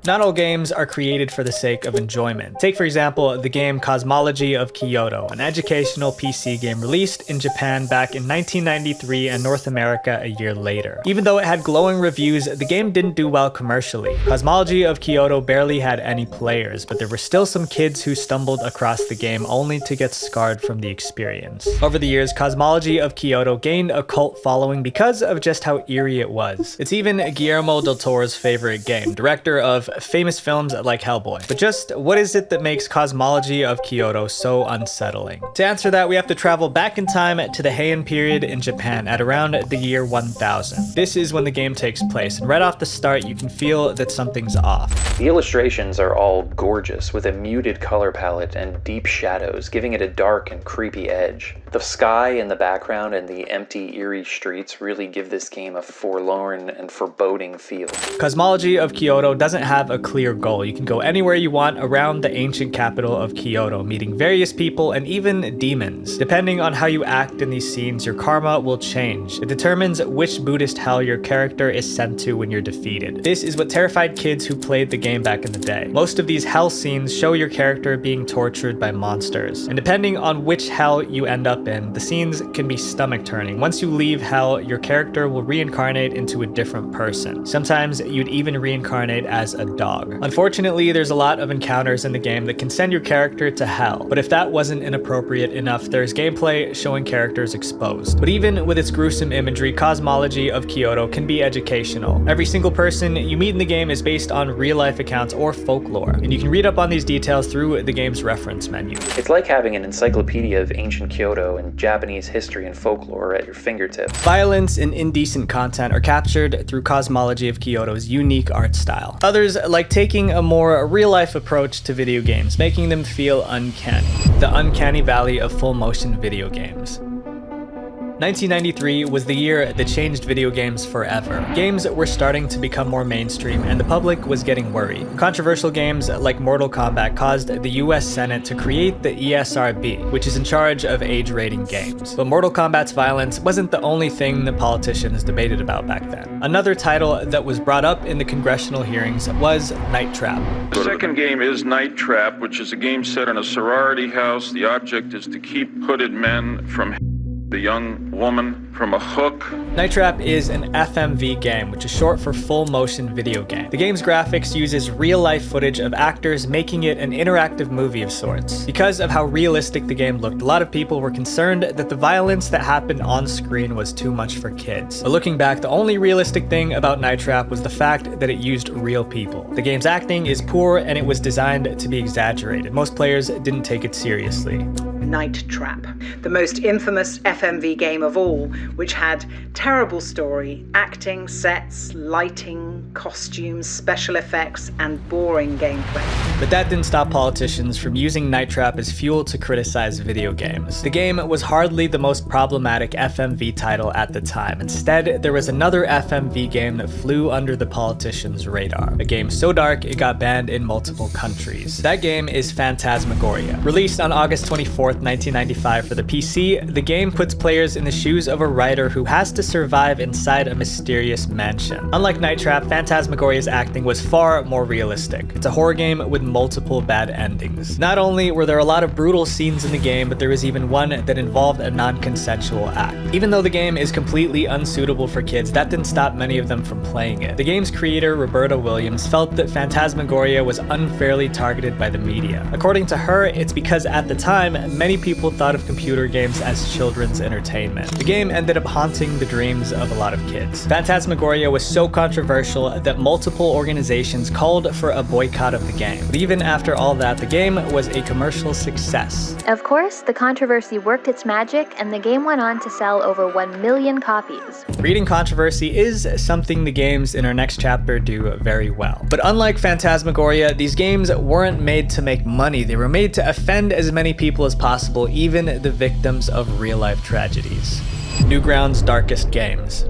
Not all games are created for the sake of enjoyment. Take for example the game Cosmology of Kyoto, an educational PC game released in Japan back in 1993 and North America a year later. Even though it had glowing reviews, the game didn't do well commercially. Cosmology of Kyoto barely had any players, but there were still some kids who stumbled across the game only to get scarred from the experience. Over the years, Cosmology of Kyoto gained a cult following because of just how eerie it was. It's even Guillermo del Toro's favorite game, director of famous films like Hellboy. But just what is it that makes Cosmology of Kyoto so unsettling? To answer that, we have to travel back in time to the Heian period in Japan at around the year 1000. This is when the game takes place, and right off the start you can feel that something's off. The illustrations are all gorgeous, with a muted color palette and deep shadows, giving it a dark and creepy edge. The sky in the background and the empty, eerie streets really give this game a forlorn and foreboding feel. Cosmology of Kyoto doesn't have a clear goal. You can go anywhere you want around the ancient capital of Kyoto, meeting various people and even demons. Depending on how you act in these scenes, your karma will change. It determines which Buddhist hell your character is sent to when you're defeated. This is what terrified kids who played the game back in the day. Most of these hell scenes show your character being tortured by monsters, and depending on which hell you end up in, the scenes can be stomach-turning. Once you leave hell, your character will reincarnate into a different person. Sometimes you'd even reincarnate as a dog. Unfortunately, there's a lot of encounters in the game that can send your character to hell, but if that wasn't inappropriate enough, there's gameplay showing characters exposed. But even with its gruesome imagery, Cosmology of Kyoto can be educational. Every single person you meet in the game is based on real-life accounts or folklore, and you can read up on these details through the game's reference menu. It's like having an encyclopedia of ancient Kyoto and Japanese history and folklore at your fingertips. Violence and indecent content are captured through Cosmology of Kyoto's unique art style. Others like taking a more real-life approach to video games, making them feel uncanny. The uncanny valley of full-motion video games. 1993 was the year that changed video games forever. Games were starting to become more mainstream, and the public was getting worried. Controversial games like Mortal Kombat caused the US Senate to create the ESRB, which is in charge of age-rating games. But Mortal Kombat's violence wasn't the only thing the politicians debated about back then. Another title that was brought up in the congressional hearings was Night Trap. The second game is Night Trap, which is a game set in a sorority house. The object is to keep hooded men from the young woman from a hook. Night Trap is an FMV game, which is short for full motion video game. The game's graphics uses real-life footage of actors, making it an interactive movie of sorts. Because of how realistic the game looked, a lot of people were concerned that the violence that happened on screen was too much for kids. But looking back, the only realistic thing about Night Trap was the fact that it used real people. The game's acting is poor and it was designed to be exaggerated. Most players didn't take it seriously. Night Trap, the most infamous FMV game of all, which had terrible story, acting, sets, lighting, costumes, special effects, and boring gameplay. But that didn't stop politicians from using Night Trap as fuel to criticize video games. The game was hardly the most problematic FMV title at the time. Instead, there was another FMV game that flew under the politicians' radar. A game so dark it got banned in multiple countries. That game is Phantasmagoria. Released on August 24th, 1995 for the PC, the game puts players in the shoes of a writer who has to survive inside a mysterious mansion. Unlike Night Trap, Phantasmagoria's acting was far more realistic. It's a horror game with multiple bad endings. Not only were there a lot of brutal scenes in the game, but there was even one that involved a non-consensual act. Even though the game is completely unsuitable for kids, that didn't stop many of them from playing it. The game's creator, Roberta Williams, felt that Phantasmagoria was unfairly targeted by the media. According to her, it's because at the time, many people thought of computer games as children's entertainment. The game ended up haunting the dreams of a lot of kids. Phantasmagoria was so controversial that multiple organizations called for a boycott of the game. But even after all that, the game was a commercial success. Of course, the controversy worked its magic, and the game went on to sell over 1 million copies. Reading controversy is something the games in our next chapter do very well. But unlike Phantasmagoria, these games weren't made to make money. They were made to offend as many people as possible, even the victims of real-life tragedies. Newgrounds' darkest games.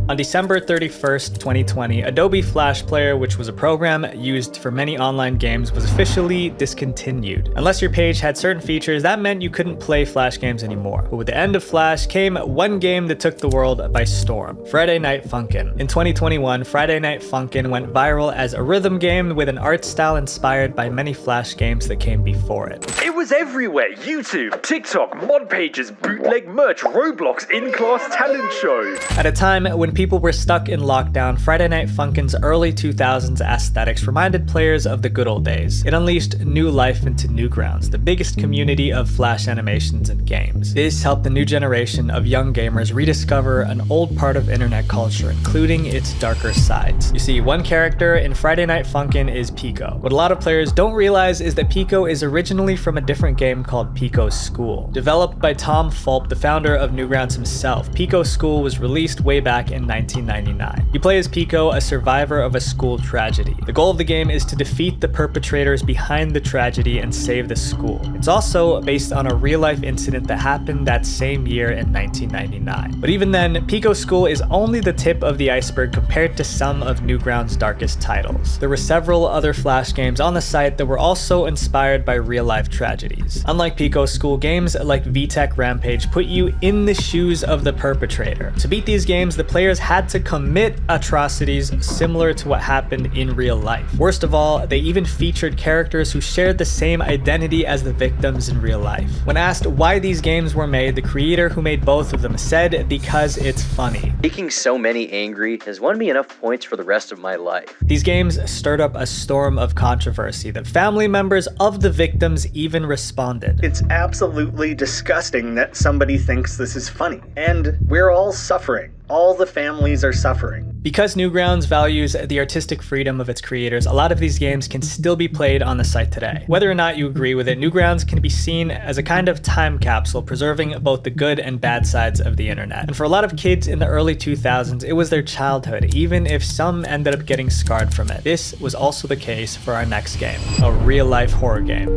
On December 31st, 2020, Adobe Flash Player, which was a program used for many online games, was officially discontinued. Unless your page had certain features, that meant you couldn't play Flash games anymore. But with the end of Flash came one game that took the world by storm: Friday Night Funkin'. In 2021, Friday Night Funkin' went viral as a rhythm game with an art style inspired by many Flash games that came before it. It was everywhere: YouTube, TikTok, mod pages, bootleg merch, Roblox, in-class talent shows. At a time when people were stuck in lockdown, Friday Night Funkin's early 2000s aesthetics reminded players of the good old days. It unleashed new life into Newgrounds, the biggest community of Flash animations and games. This helped the new generation of young gamers rediscover an old part of internet culture, including its darker sides. You see, one character in Friday Night Funkin' is Pico. What a lot of players don't realize is that Pico is originally from a different game called Pico's School. Developed by Tom Fulp, the founder of Newgrounds himself, Pico's School was released way back in 1999. You play as Pico, a survivor of a school tragedy. The goal of the game is to defeat the perpetrators behind the tragedy and save the school. It's also based on a real-life incident that happened that same year in 1999. But even then, Pico's School is only the tip of the iceberg compared to some of Newgrounds' darkest titles. There were several other Flash games on the site that were also inspired by real-life tragedies. Unlike Pico's School, games like VTech Rampage put you in the shoes of the perpetrator. To beat these games, the players had to commit atrocities similar to what happened in real life. Worst of all, they even featured characters who shared the same identity as the victims in real life. When asked why these games were made, the creator who made both of them said, "Because it's funny." Making so many angry has won me enough points for the rest of my life. These games stirred up a storm of controversy that family members of the victims even responded. It's absolutely disgusting that somebody thinks this is funny. And we're all suffering. All the families are suffering. Because Newgrounds values the artistic freedom of its creators, a lot of these games can still be played on the site today. Whether or not you agree with it, Newgrounds can be seen as a kind of time capsule, preserving both the good and bad sides of the internet. And for a lot of kids in the early 2000s, it was their childhood, even if some ended up getting scarred from it. This was also the case for our next game, a real-life horror game.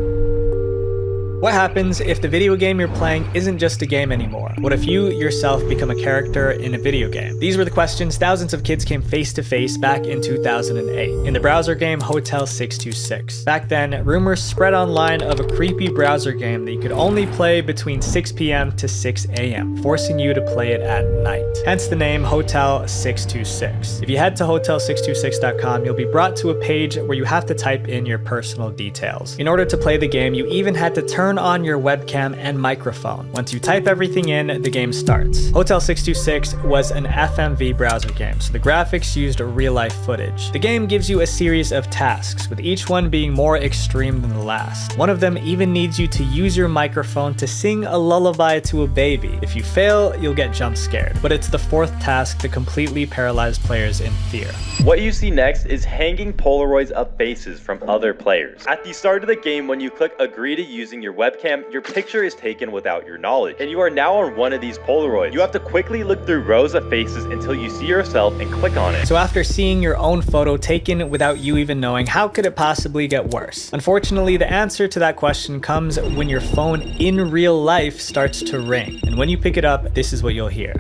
What happens if the video game you're playing isn't just a game anymore? What if you yourself become a character in a video game? These were the questions thousands of kids came face to face back in 2008 in the browser game Hotel 626. Back then, rumors spread online of a creepy browser game that you could only play between 6 p.m. to 6 a.m., forcing you to play it at night. Hence the name Hotel 626. If you head to hotel626.com, you'll be brought to a page where you have to type in your personal details. In order to play the game, you even had to turn on your webcam and microphone. Once you type everything in, the game starts. Hotel 626 was an FMV browser game, so the graphics used real-life footage. The game gives you a series of tasks, with each one being more extreme than the last. One of them even needs you to use your microphone to sing a lullaby to a baby. If you fail, you'll get jump scared. But it's the fourth task that completely paralyzed players in fear. What you see next is hanging Polaroids of faces from other players. At the start of the game, when you click agree to using your webcam, your picture is taken without your knowledge, and you are now on one of these Polaroids. You have to quickly look through rows of faces until you see yourself and click on it. So after seeing your own photo taken without you even knowing, how could it possibly get worse? Unfortunately, the answer to that question comes when your phone in real life starts to ring. And when you pick it up, this is what you'll hear.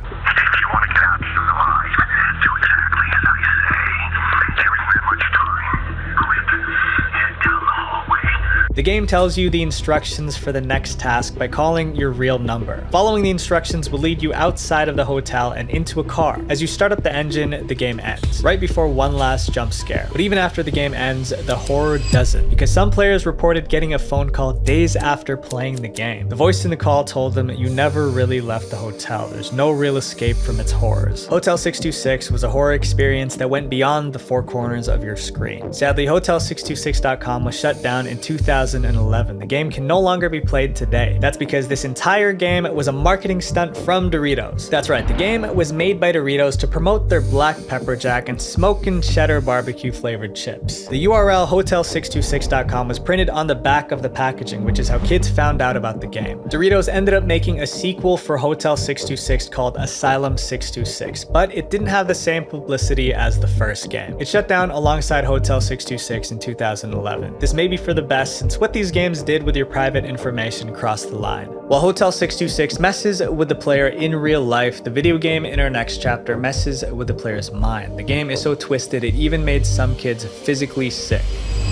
The game tells you the instructions for the next task by calling your real number. Following the instructions will lead you outside of the hotel and into a car. As you start up the engine, the game ends, right before one last jump scare. But even after the game ends, the horror doesn't, because some players reported getting a phone call days after playing the game. The voice in the call told them you never really left the hotel. There's no real escape from its horrors. Hotel 626 was a horror experience that went beyond the four corners of your screen. Sadly, Hotel626.com was shut down in 2011. The game can no longer be played today. That's because this entire game was a marketing stunt from Doritos. That's right, the game was made by Doritos to promote their black pepper jack and smokin' cheddar barbecue flavored chips. The URL Hotel626.com was printed on the back of the packaging, which is how kids found out about the game. Doritos ended up making a sequel for Hotel 626 called Asylum 626, but it didn't have the same publicity as the first game. It shut down alongside Hotel 626 in 2011. This may be for the best, since what these games did with your private information crossed the line. While Hotel 626 messes with the player in real life, the video game in our next chapter messes with the player's mind. The game is so twisted it even made some kids physically sick.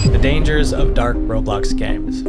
The dangers of dark Roblox games.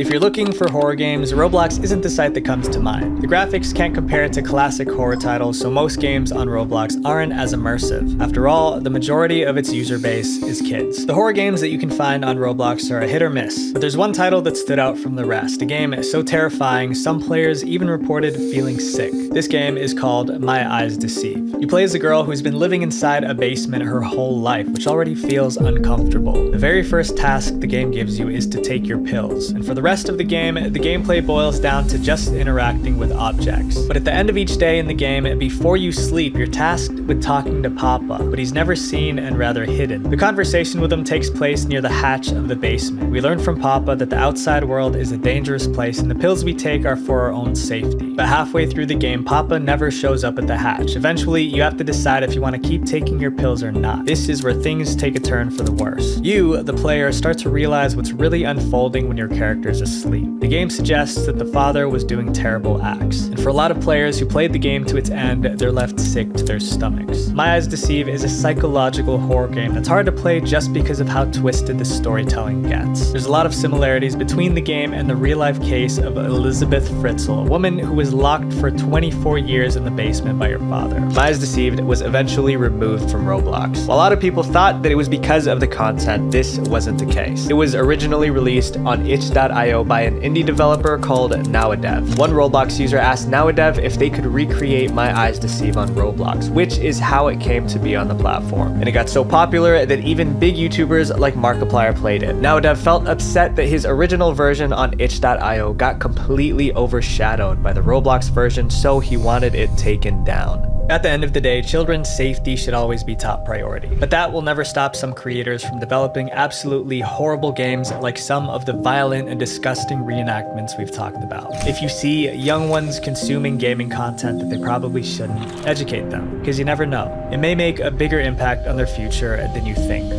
If you're looking for horror games, Roblox isn't the site that comes to mind. The graphics can't compare to classic horror titles, so most games on Roblox aren't as immersive. After all, the majority of its user base is kids. The horror games that you can find on Roblox are a hit or miss, but there's one title that stood out from the rest. A game so terrifying, some players even reported feeling sick. This game is called My Eyes Deceive. You play as a girl who's been living inside a basement her whole life, which already feels uncomfortable. The very first task the game gives you is to take your pills, and for the rest of the game, the gameplay boils down to just interacting with objects. But at the end of each day in the game, before you sleep, you're tasked with talking to Papa, but he's never seen and rather hidden. The conversation with him takes place near the hatch of the basement. We learn from Papa that the outside world is a dangerous place and the pills we take are for our own safety. But halfway through the game, Papa never shows up at the hatch. Eventually, you have to decide if you want to keep taking your pills or not. This is where things take a turn for the worse. You, the player, start to realize what's really unfolding when your character's asleep. The game suggests that the father was doing terrible acts, and for a lot of players who played the game to its end, they're left sick to their stomachs. My Eyes Deceive is a psychological horror game that's hard to play just because of how twisted the storytelling gets. There's a lot of similarities between the game and the real-life case of Elizabeth Fritzl, a woman who was locked for 24 years in the basement by her father. My Eyes Deceived was eventually removed from Roblox. While a lot of people thought that it was because of the content, this wasn't the case. It was originally released on itch.io by an indie developer called Nowadev. One Roblox user asked Nowadev if they could recreate My Eyes Deceive on Roblox, which is how it came to be on the platform. And it got so popular that even big YouTubers like Markiplier played it. Nowadev felt upset that his original version on itch.io got completely overshadowed by the Roblox version, so he wanted it taken down. At the end of the day, children's safety should always be top priority. But that will never stop some creators from developing absolutely horrible games like some of the violent and disgusting reenactments we've talked about. If you see young ones consuming gaming content that they probably shouldn't, educate them, because you never know. It may make a bigger impact on their future than you think.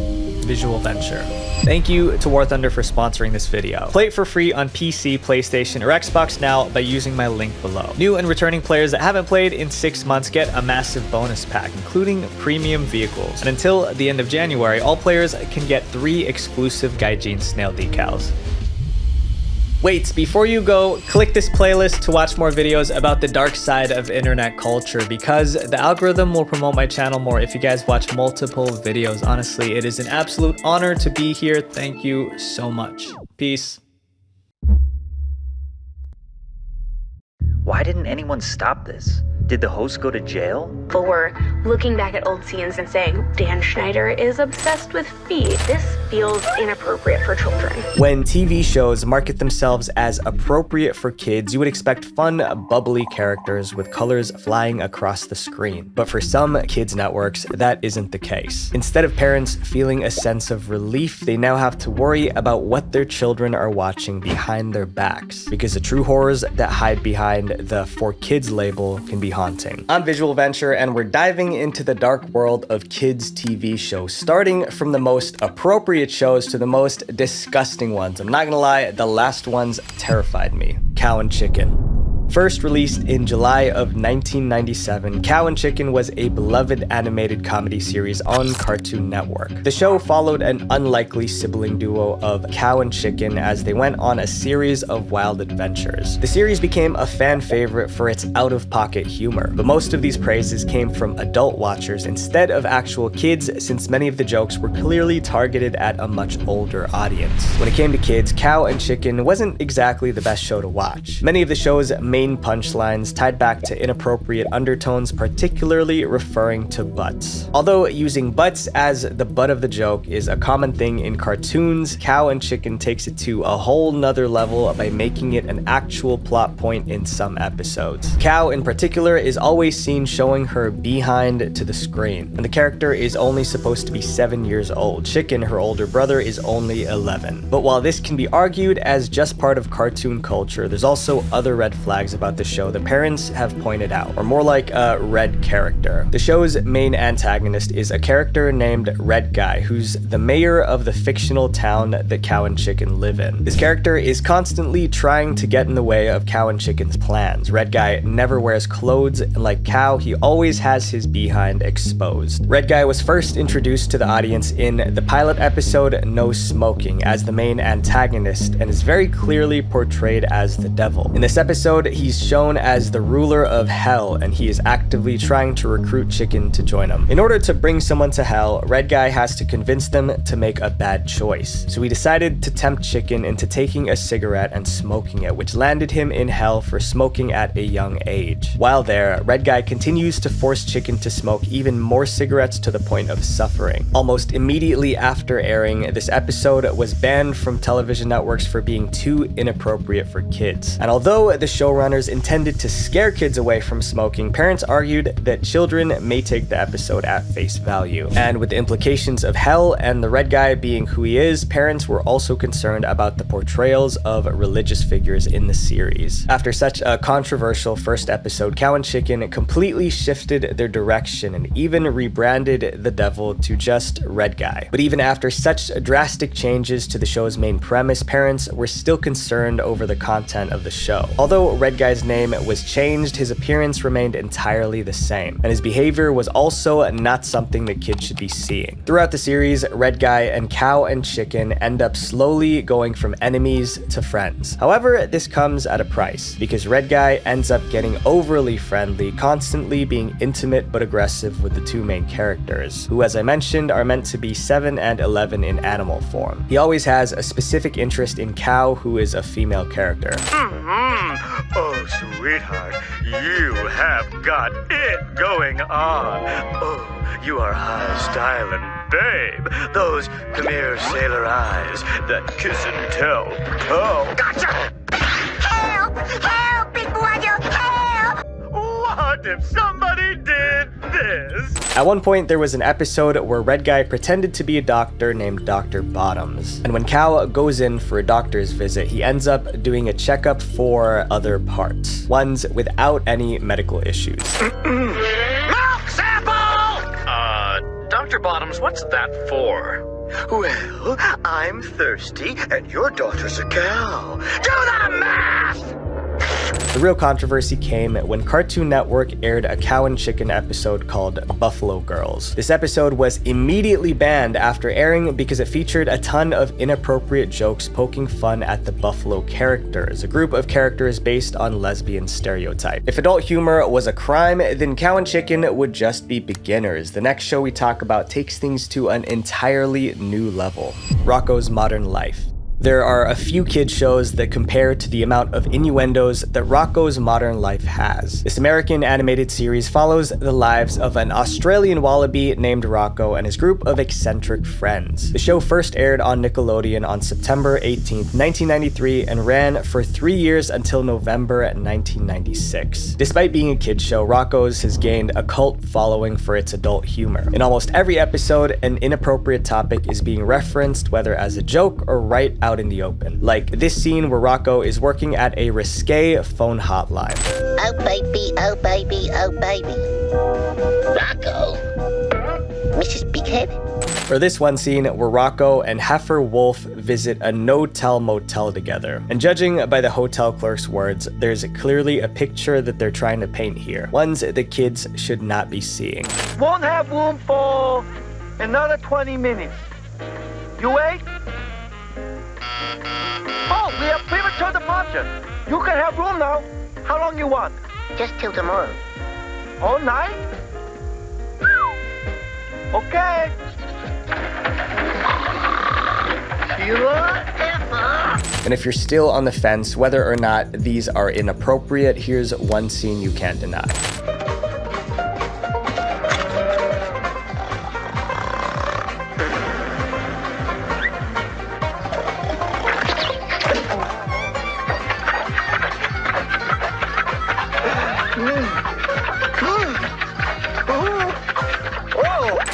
Visual Venture. Thank you to War Thunder for sponsoring this video. Play it for free on PC, PlayStation, or Xbox now by using my link below. New and returning players that haven't played in 6 months get a massive bonus pack, including premium vehicles. And until the end of January, all players can get 3 exclusive Gaijin snail decals. Wait, before you go, click this playlist to watch more videos about the dark side of internet culture, because the algorithm will promote my channel more if you guys watch multiple videos. Honestly, it is an absolute honor to be here. Thank you so much. Peace. Why didn't anyone stop this? Did the host go to jail? Or looking back at old scenes and saying, Dan Schneider is obsessed with feet. This feels inappropriate for children. When TV shows market themselves as appropriate for kids, you would expect fun, bubbly characters with colors flying across the screen. But for some kids networks, that isn't the case. Instead of parents feeling a sense of relief, they now have to worry about what their children are watching behind their backs, because the true horrors that hide behind the for kids label can be haunting. I'm Visual Venture, and we're diving into the dark world of kids TV shows, starting from the most appropriate shows to the most disgusting ones. I'm not gonna lie, the last ones terrified me. Cow and Chicken. First released in July of 1997, Cow and Chicken was a beloved animated comedy series on Cartoon Network. The show followed an unlikely sibling duo of Cow and Chicken as they went on a series of wild adventures. The series became a fan favorite for its out-of-pocket humor, but most of these praises came from adult watchers instead of actual kids, since many of the jokes were clearly targeted at a much older audience. When it came to kids, Cow and Chicken wasn't exactly the best show to watch. Many of the show's main punchlines tied back to inappropriate undertones, particularly referring to butts. Although using butts as the butt of the joke is a common thing in cartoons, Cow and Chicken takes it to a whole nother level by making it an actual plot point in some episodes. Cow in particular is always seen showing her behind to the screen, and the character is only supposed to be 7 years old. Chicken, her older brother, is only 11. But while this can be argued as just part of cartoon culture, there's also other red flags about the show that parents have pointed out, or more like a red character. The show's main antagonist is a character named Red Guy, who's the mayor of the fictional town that Cow and Chicken live in. This character is constantly trying to get in the way of Cow and Chicken's plans. Red Guy never wears clothes, and like Cow, he always has his behind exposed. Red Guy was first introduced to the audience in the pilot episode No Smoking as the main antagonist, and is very clearly portrayed as the devil. In this episode, he's shown as the ruler of hell, and he is actively trying to recruit Chicken to join him. In order to bring someone to hell, Red Guy has to convince them to make a bad choice. So he decided to tempt Chicken into taking a cigarette and smoking it, which landed him in hell for smoking at a young age. While there, Red Guy continues to force Chicken to smoke even more cigarettes to the point of suffering. Almost immediately after airing, this episode was banned from television networks for being too inappropriate for kids. And although the showrunners intended to scare kids away from smoking, parents argued that children may take the episode at face value. And with the implications of hell and the Red Guy being who he is, parents were also concerned about the portrayals of religious figures in the series. After such a controversial first episode, Cow and Chicken completely shifted their direction and even rebranded the devil to just Red Guy. But even after such drastic changes to the show's main premise, parents were still concerned over the content of the show. Although Red Guy's name was changed, his appearance remained entirely the same, and his behavior was also not something that kids should be seeing. Throughout the series, Red Guy and Cow and Chicken end up slowly going from enemies to friends. However, this comes at a price, because Red Guy ends up getting overly friendly, constantly being intimate but aggressive with the two main characters, who, as I mentioned, are meant to be 7 and 11 in animal form. He always has a specific interest in Cow, who is a female character. Oh, sweetheart, you have got it going on. Oh, you are high-styling, babe. Those, come here, sailor eyes, that kiss and tell. Oh. Gotcha! Help! Help, big brother, help! What if somebody did this? At one point, there was an episode where Red Guy pretended to be a doctor named Dr. Bottoms. And when Cow goes in for a doctor's visit, he ends up doing a checkup for other parts, ones without any medical issues. Milk sample! Dr. Bottoms, what's that for? Well, I'm thirsty and your daughter's a cow. Do the math! The real controversy came when Cartoon Network aired a Cow and Chicken episode called Buffalo Girls. This episode was immediately banned after airing because it featured a ton of inappropriate jokes poking fun at the Buffalo characters, a group of characters based on lesbian stereotype. If adult humor was a crime, then Cow and Chicken would just be beginners. The next show we talk about takes things to an entirely new level. Rocko's Modern Life. There are a few kids shows that compare to the amount of innuendos that Rocko's Modern Life has. This American animated series follows the lives of an Australian wallaby named Rocko and his group of eccentric friends. The show first aired on Nickelodeon on September 18th, 1993 and ran for 3 years until November 1996. Despite being a kids show, Rocko's has gained a cult following for its adult humor. In almost every episode, an inappropriate topic is being referenced, whether as a joke or right out in the open. Like this scene where Rocko is working at a risque phone hotline. Oh baby, oh baby, oh baby. Rocko? Mrs. Bighead? Or this one scene where Rocko and Heifer Wolf visit a no-tell motel together. And judging by the hotel clerk's words, there's clearly a picture that they're trying to paint here. Ones the kids should not be seeing. Won't have room for another 20 minutes. You wait? Oh, we have premature departure. You can have room now. How long you want? Just till tomorrow. All night? Okay. And if you're still on the fence whether or not these are inappropriate, here's one scene you can't deny.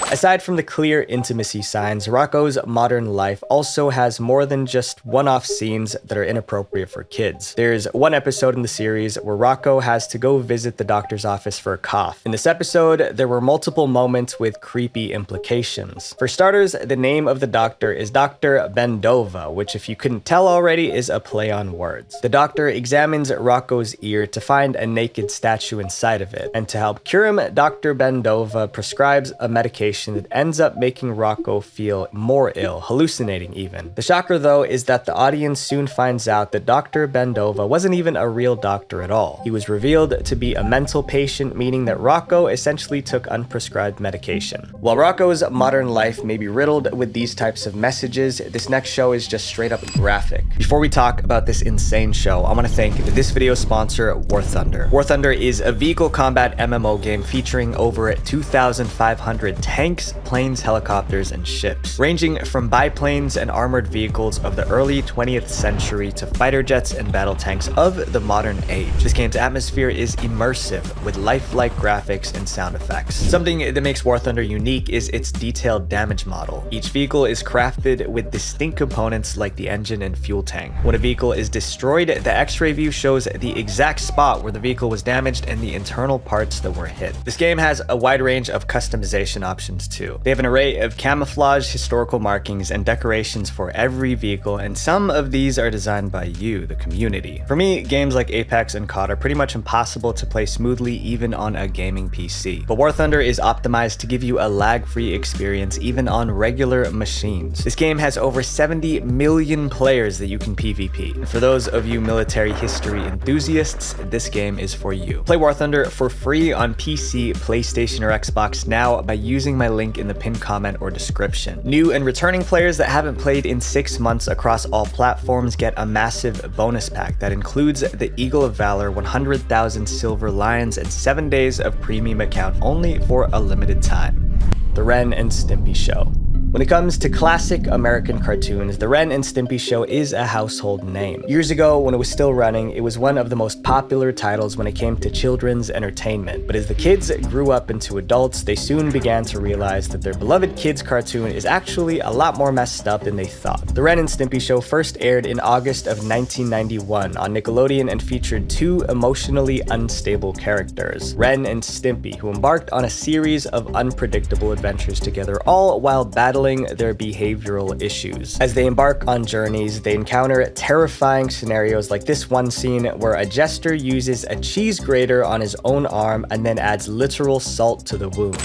Aside from the clear intimacy signs, Rocko's Modern Life also has more than just one-off scenes that are inappropriate for kids. There's one episode in the series where Rocko has to go visit the doctor's office for a cough. In this episode, there were multiple moments with creepy implications. For starters, the name of the doctor is Dr. Bendova, which if you couldn't tell already is a play on words. The doctor examines Rocko's ear to find a naked statue inside of it, and to help cure him, Dr. Bendova prescribes a medication that ends up making Rocko feel more ill, hallucinating even. The shocker though is that the audience soon finds out that Dr. Bendova wasn't even a real doctor at all. He was revealed to be a mental patient, meaning that Rocko essentially took unprescribed medication. While Rocko's Modern Life may be riddled with these types of messages, this next show is just straight up graphic. Before we talk about this insane show, I want to thank this video's sponsor, War Thunder. War Thunder is a vehicle combat MMO game featuring over 2,500 tanks, planes, helicopters, and ships, ranging from biplanes and armored vehicles of the early 20th century to fighter jets and battle tanks of the modern age. This game's atmosphere is immersive with lifelike graphics and sound effects. Something that makes War Thunder unique is its detailed damage model. Each vehicle is crafted with distinct components like the engine and fuel tank. When a vehicle is destroyed, the X-ray view shows the exact spot where the vehicle was damaged and the internal parts that were hit. This game has a wide range of customization options too. They have an array of camouflage, historical markings, and decorations for every vehicle, and some of these are designed by you, the community. For me, games like Apex and COD are pretty much impossible to play smoothly even on a gaming PC. But War Thunder is optimized to give you a lag-free experience even on regular machines. This game has over 70 million players that you can PvP. And for those of you military history enthusiasts, this game is for you. Play War Thunder for free on PC, PlayStation, or Xbox now by using my link in the pinned comment or description. New and returning players that haven't played in 6 months across all platforms get a massive bonus pack that includes the Eagle of Valor, 100,000 Silver Lions, and 7 days of premium account only for a limited time. The Ren and Stimpy Show. When it comes to classic American cartoons, the Ren and Stimpy Show is a household name. Years ago, when it was still running, it was one of the most popular titles when it came to children's entertainment. But as the kids grew up into adults, they soon began to realize that their beloved kids' cartoon is actually a lot more messed up than they thought. The Ren and Stimpy Show first aired in August of 1991 on Nickelodeon and featured two emotionally unstable characters, Ren and Stimpy, who embarked on a series of unpredictable adventures together, all while battling their behavioral issues. As they embark on journeys, they encounter terrifying scenarios like this one scene where a jester uses a cheese grater on his own arm and then adds literal salt to the wound.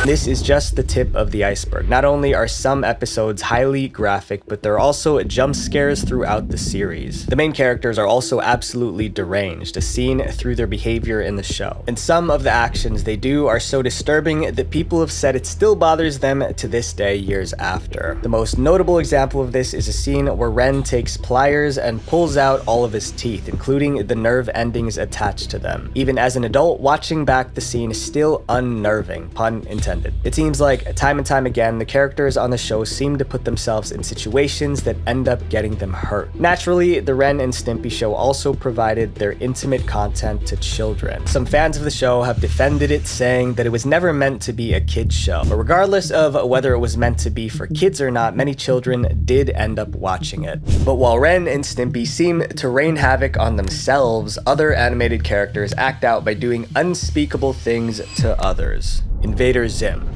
This is just the tip of the iceberg. Not only are some episodes highly graphic, but there are also jump scares throughout the series. The main characters are also absolutely deranged, as seen through their behavior in the show. And some of the actions they do are so disturbing that people have said it still bothers them to this day, years after. The most notable example of this is a scene where Ren takes pliers and pulls out all of his teeth, including the nerve endings attached to them. Even as an adult, watching back the scene is still unnerving, pun intended. It seems like time and time again, the characters on the show seem to put themselves in situations that end up getting them hurt. Naturally, the Ren and Stimpy show also provided their intimate content to children. Some fans of the show have defended it, saying that it was never meant to be a kid's show. But regardless of whether it was meant to be for kids or not, many children did end up watching it. But while Ren and Stimpy seem to rain havoc on themselves, other animated characters act out by doing unspeakable things to others. Invader Zim.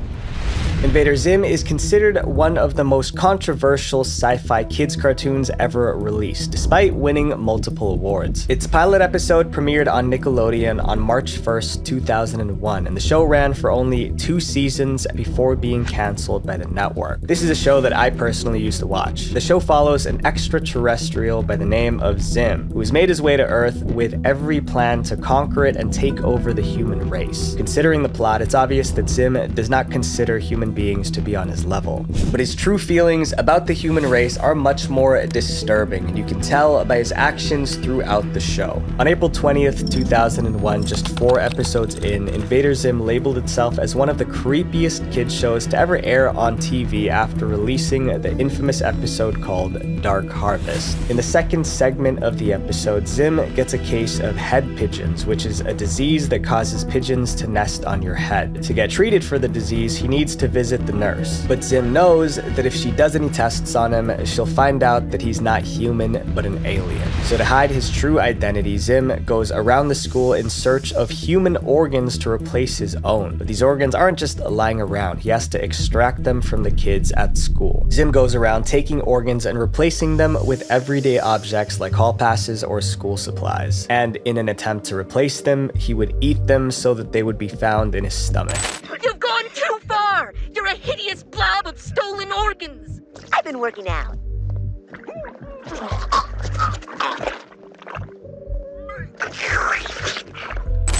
Invader Zim is considered one of the most controversial sci-fi kids cartoons ever released, despite winning multiple awards. Its pilot episode premiered on Nickelodeon on March 1st, 2001, and the show ran for only 2 seasons before being cancelled by the network. This is a show that I personally used to watch. The show follows an extraterrestrial by the name of Zim, who has made his way to Earth with every plan to conquer it and take over the human race. Considering the plot, it's obvious that Zim does not consider human beings to be on his level. But his true feelings about the human race are much more disturbing, and you can tell by his actions throughout the show. On April 20th, 2001, just 4 episodes in, Invader Zim labeled itself as one of the creepiest kids shows to ever air on TV after releasing the infamous episode called Dark Harvest. In the second segment of the episode, Zim gets a case of head pigeons, which is a disease that causes pigeons to nest on your head. To get treated for the disease, he needs to visit the nurse. But Zim knows that if she does any tests on him, she'll find out that he's not human, but an alien. So to hide his true identity, Zim goes around the school in search of human organs to replace his own. But these organs aren't just lying around. He has to extract them from the kids at school. Zim goes around taking organs and replacing them with everyday objects like hall passes or school supplies. And in an attempt to replace them, he would eat them so that they would be found in his stomach. You've gone too far! You're a hideous blob of stolen organs! I've been working out.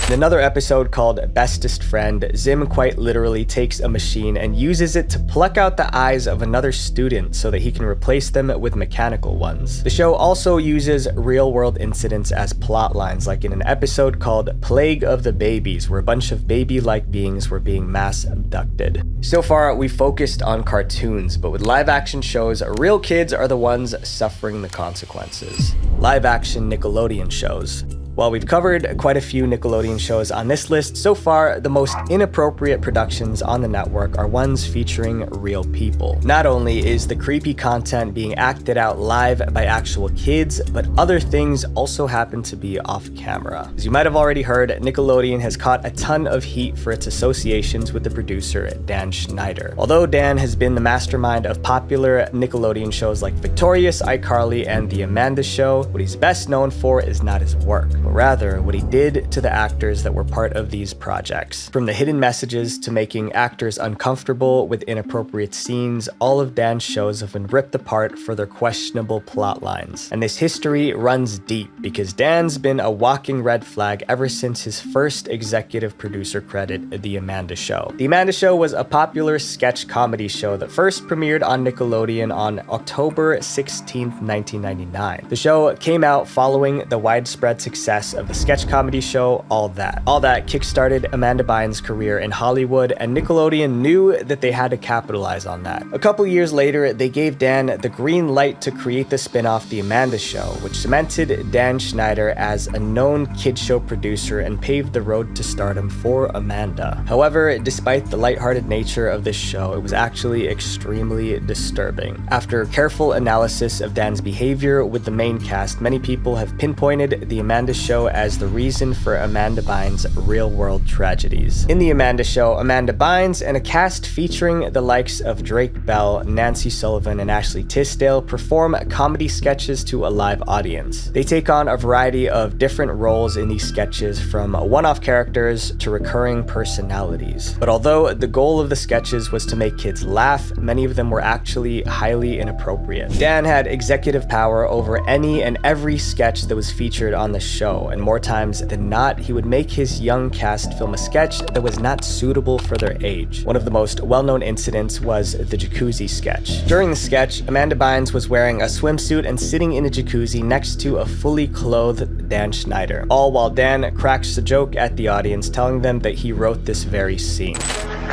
In another episode called Bestest Friend, Zim quite literally takes a machine and uses it to pluck out the eyes of another student so that he can replace them with mechanical ones. The show also uses real-world incidents as plot lines, like in an episode called Plague of the Babies, where a bunch of baby-like beings were being mass abducted. So far, we focused on cartoons, but with live-action shows, real kids are the ones suffering the consequences. Live-action Nickelodeon shows. While we've covered quite a few Nickelodeon shows on this list, so far the most inappropriate productions on the network are ones featuring real people. Not only is the creepy content being acted out live by actual kids, but other things also happen to be off camera. As you might have already heard, Nickelodeon has caught a ton of heat for its associations with the producer Dan Schneider. Although Dan has been the mastermind of popular Nickelodeon shows like Victorious, iCarly, and The Amanda Show, what he's best known for is not his work, but rather what he did to the actors that were part of these projects. From the hidden messages to making actors uncomfortable with inappropriate scenes, all of Dan's shows have been ripped apart for their questionable plot lines. And this history runs deep because Dan's been a walking red flag ever since his first executive producer credit, The Amanda Show. The Amanda Show was a popular sketch comedy show that first premiered on Nickelodeon on October 16th, 1999. The show came out following the widespread success of the sketch comedy show All That. All That kickstarted Amanda Bynes' career in Hollywood, and Nickelodeon knew that they had to capitalize on that. A couple years later, they gave Dan the green light to create the spin-off The Amanda Show, which cemented Dan Schneider as a known kid show producer and paved the road to stardom for Amanda. However, despite the lighthearted nature of this show, it was actually extremely disturbing. After careful analysis of Dan's behavior with the main cast, many people have pinpointed The Amanda show as the reason for Amanda Bynes' real-world tragedies. In The Amanda Show, Amanda Bynes and a cast featuring the likes of Drake Bell, Nancy Sullivan, and Ashley Tisdale perform comedy sketches to a live audience. They take on a variety of different roles in these sketches, from one-off characters to recurring personalities. But although the goal of the sketches was to make kids laugh, many of them were actually highly inappropriate. Dan had executive power over any and every sketch that was featured on the show, and more times than not, he would make his young cast film a sketch that was not suitable for their age. One of the most well-known incidents was the jacuzzi sketch. During the sketch, Amanda Bynes was wearing a swimsuit and sitting in a jacuzzi next to a fully clothed Dan Schneider, all while Dan cracks a joke at the audience, telling them that he wrote this very scene.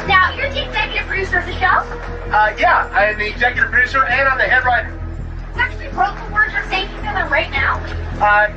Now, you're the executive producer of the show? Yeah, I'm the executive producer and I'm the head writer. You actually wrote the words you're saying to them right now?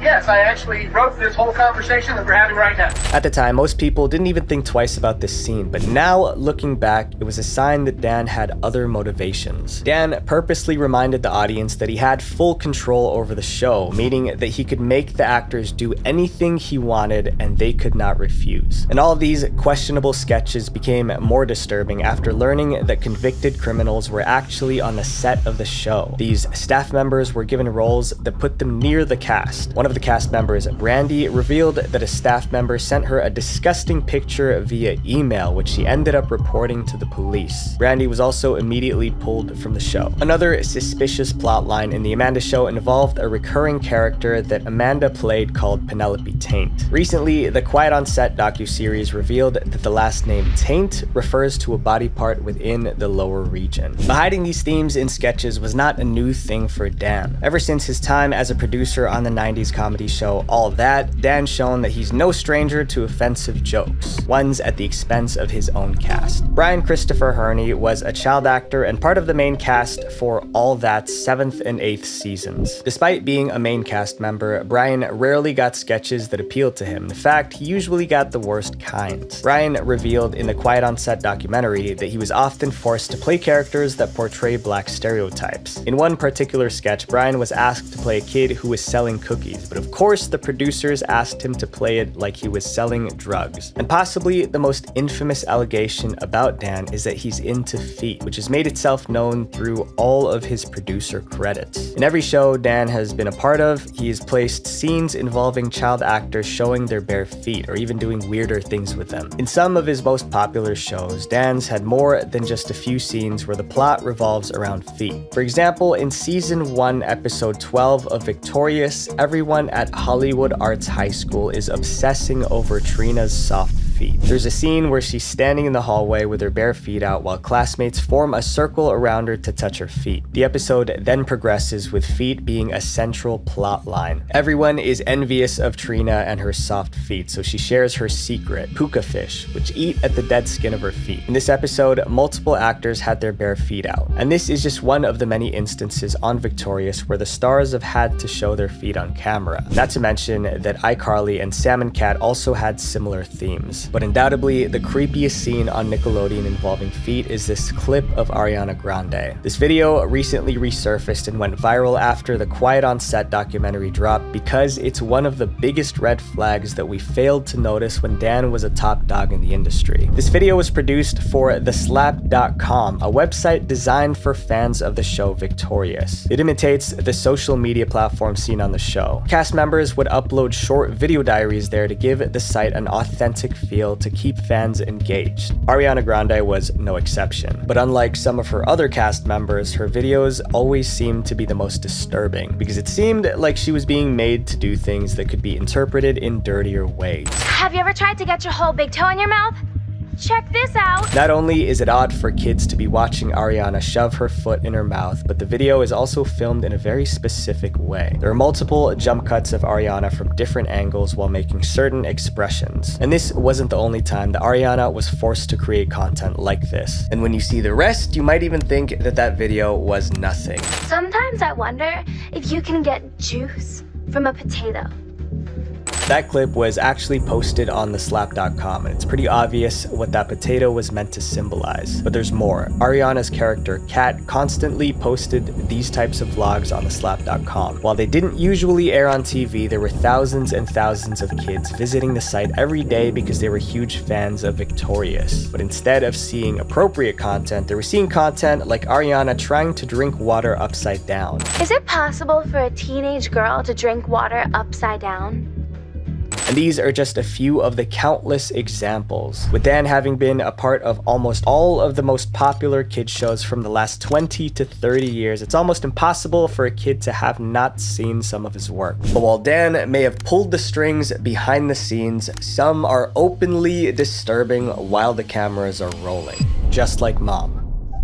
Yes, I actually wrote this whole conversation that we're having right now. At the time, most people didn't even think twice about this scene, but now, looking back, it was a sign that Dan had other motivations. Dan purposely reminded the audience that he had full control over the show, meaning that he could make the actors do anything he wanted and they could not refuse. And all of these questionable sketches became more disturbing after learning that convicted criminals were actually on the set of the show. These staff members were given roles that put them near the cast. One of the cast members, Brandy, revealed that a staff member sent her a disgusting picture via email, which she ended up reporting to the police. Brandy was also immediately pulled from the show. Another suspicious plotline in The Amanda Show involved a recurring character that Amanda played called Penelope Taint. Recently, the Quiet on Set docuseries revealed that the last name Taint refers to a body part within the lower region. But hiding these themes in sketches was not a new thing for Dan. Ever since his time as a producer on the 90s comedy show All That, Dan's shown that he's no stranger to offensive jokes, ones at the expense of his own cast. Brian Christopher Herney was a child actor and part of the main cast for All That's 7th and 8th seasons. Despite being a main cast member, Brian rarely got sketches that appealed to him. In fact, he usually got the worst kind. Brian revealed in the Quiet on Set documentary that he was often forced to play characters that portray black stereotypes. In one particular sketch, Brian was asked to play a kid who was selling cookies, but of course the producers asked him to play it like he was selling drugs. And possibly the most infamous allegation about Dan is that he's into feet, which has made itself known through all of his producer credits. In every show Dan has been a part of, he has placed scenes involving child actors showing their bare feet or even doing weirder things with them. In some of his most popular shows, Dan's had more than just a few scenes where the plot revolves around feet. For example, in season 1, episode 12 of Victorious, everyone at Hollywood Arts High School is obsessing over Trina's soft feet. There's a scene where she's standing in the hallway with her bare feet out while classmates form a circle around her to touch her feet. The episode then progresses with feet being a central plot line. Everyone is envious of Trina and her soft feet, so she shares her secret, puka fish, which eat at the dead skin of her feet. In this episode, multiple actors had their bare feet out, and this is just one of the many instances on Victorious where the stars have had to show their feet on camera. Not to mention that iCarly and Salmon Cat also had similar themes. But undoubtedly, the creepiest scene on Nickelodeon involving feet is this clip of Ariana Grande. This video recently resurfaced and went viral after the Quiet on Set documentary dropped because it's one of the biggest red flags that we failed to notice when Dan was a top dog in the industry. This video was produced for theslap.com, a website designed for fans of the show Victorious. It imitates the social media platform seen on the show. Cast members would upload short video diaries there to give the site an authentic feel to keep fans engaged. Ariana Grande was no exception, but unlike some of her other cast members, her videos always seemed to be the most disturbing because it seemed like she was being made to do things that could be interpreted in dirtier ways. Have you ever tried to get your whole big toe in your mouth? Check this out! Not only is it odd for kids to be watching Ariana shove her foot in her mouth, but the video is also filmed in a very specific way. There are multiple jump cuts of Ariana from different angles while making certain expressions. And this wasn't the only time that Ariana was forced to create content like this. And when you see the rest, you might even think that that video was nothing. Sometimes I wonder if you can get juice from a potato. That clip was actually posted on theslap.com, and it's pretty obvious what that potato was meant to symbolize. But there's more. Ariana's character, Kat, constantly posted these types of vlogs on theslap.com. While they didn't usually air on TV, there were thousands and thousands of kids visiting the site every day because they were huge fans of Victorious. But instead of seeing appropriate content, they were seeing content like Ariana trying to drink water upside down. Is it possible for a teenage girl to drink water upside down? And these are just a few of the countless examples, with Dan having been a part of almost all of the most popular kids shows from the last 20 to 30 years. It's almost impossible for a kid to have not seen some of his work. But while Dan may have pulled the strings behind the scenes, some are openly disturbing while the cameras are rolling, just like Mom.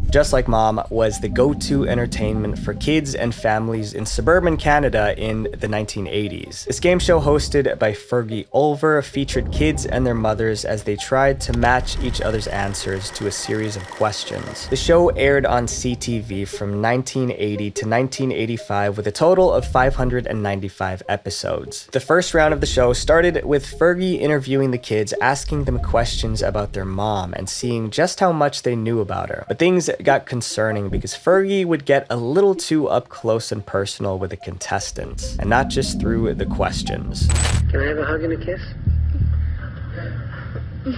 Just Like Mom was the go-to entertainment for kids and families in suburban Canada in the 1980s. This game show, hosted by Fergie Ulver, featured kids and their mothers as they tried to match each other's answers to a series of questions. The show aired on CTV from 1980 to 1985 with a total of 595 episodes. The first round of the show started with Fergie interviewing the kids, asking them questions about their mom and seeing just how much they knew about her. But things got concerning because Fergie would get a little too up close and personal with the contestants, and not just through the questions. Can I have a hug and a kiss?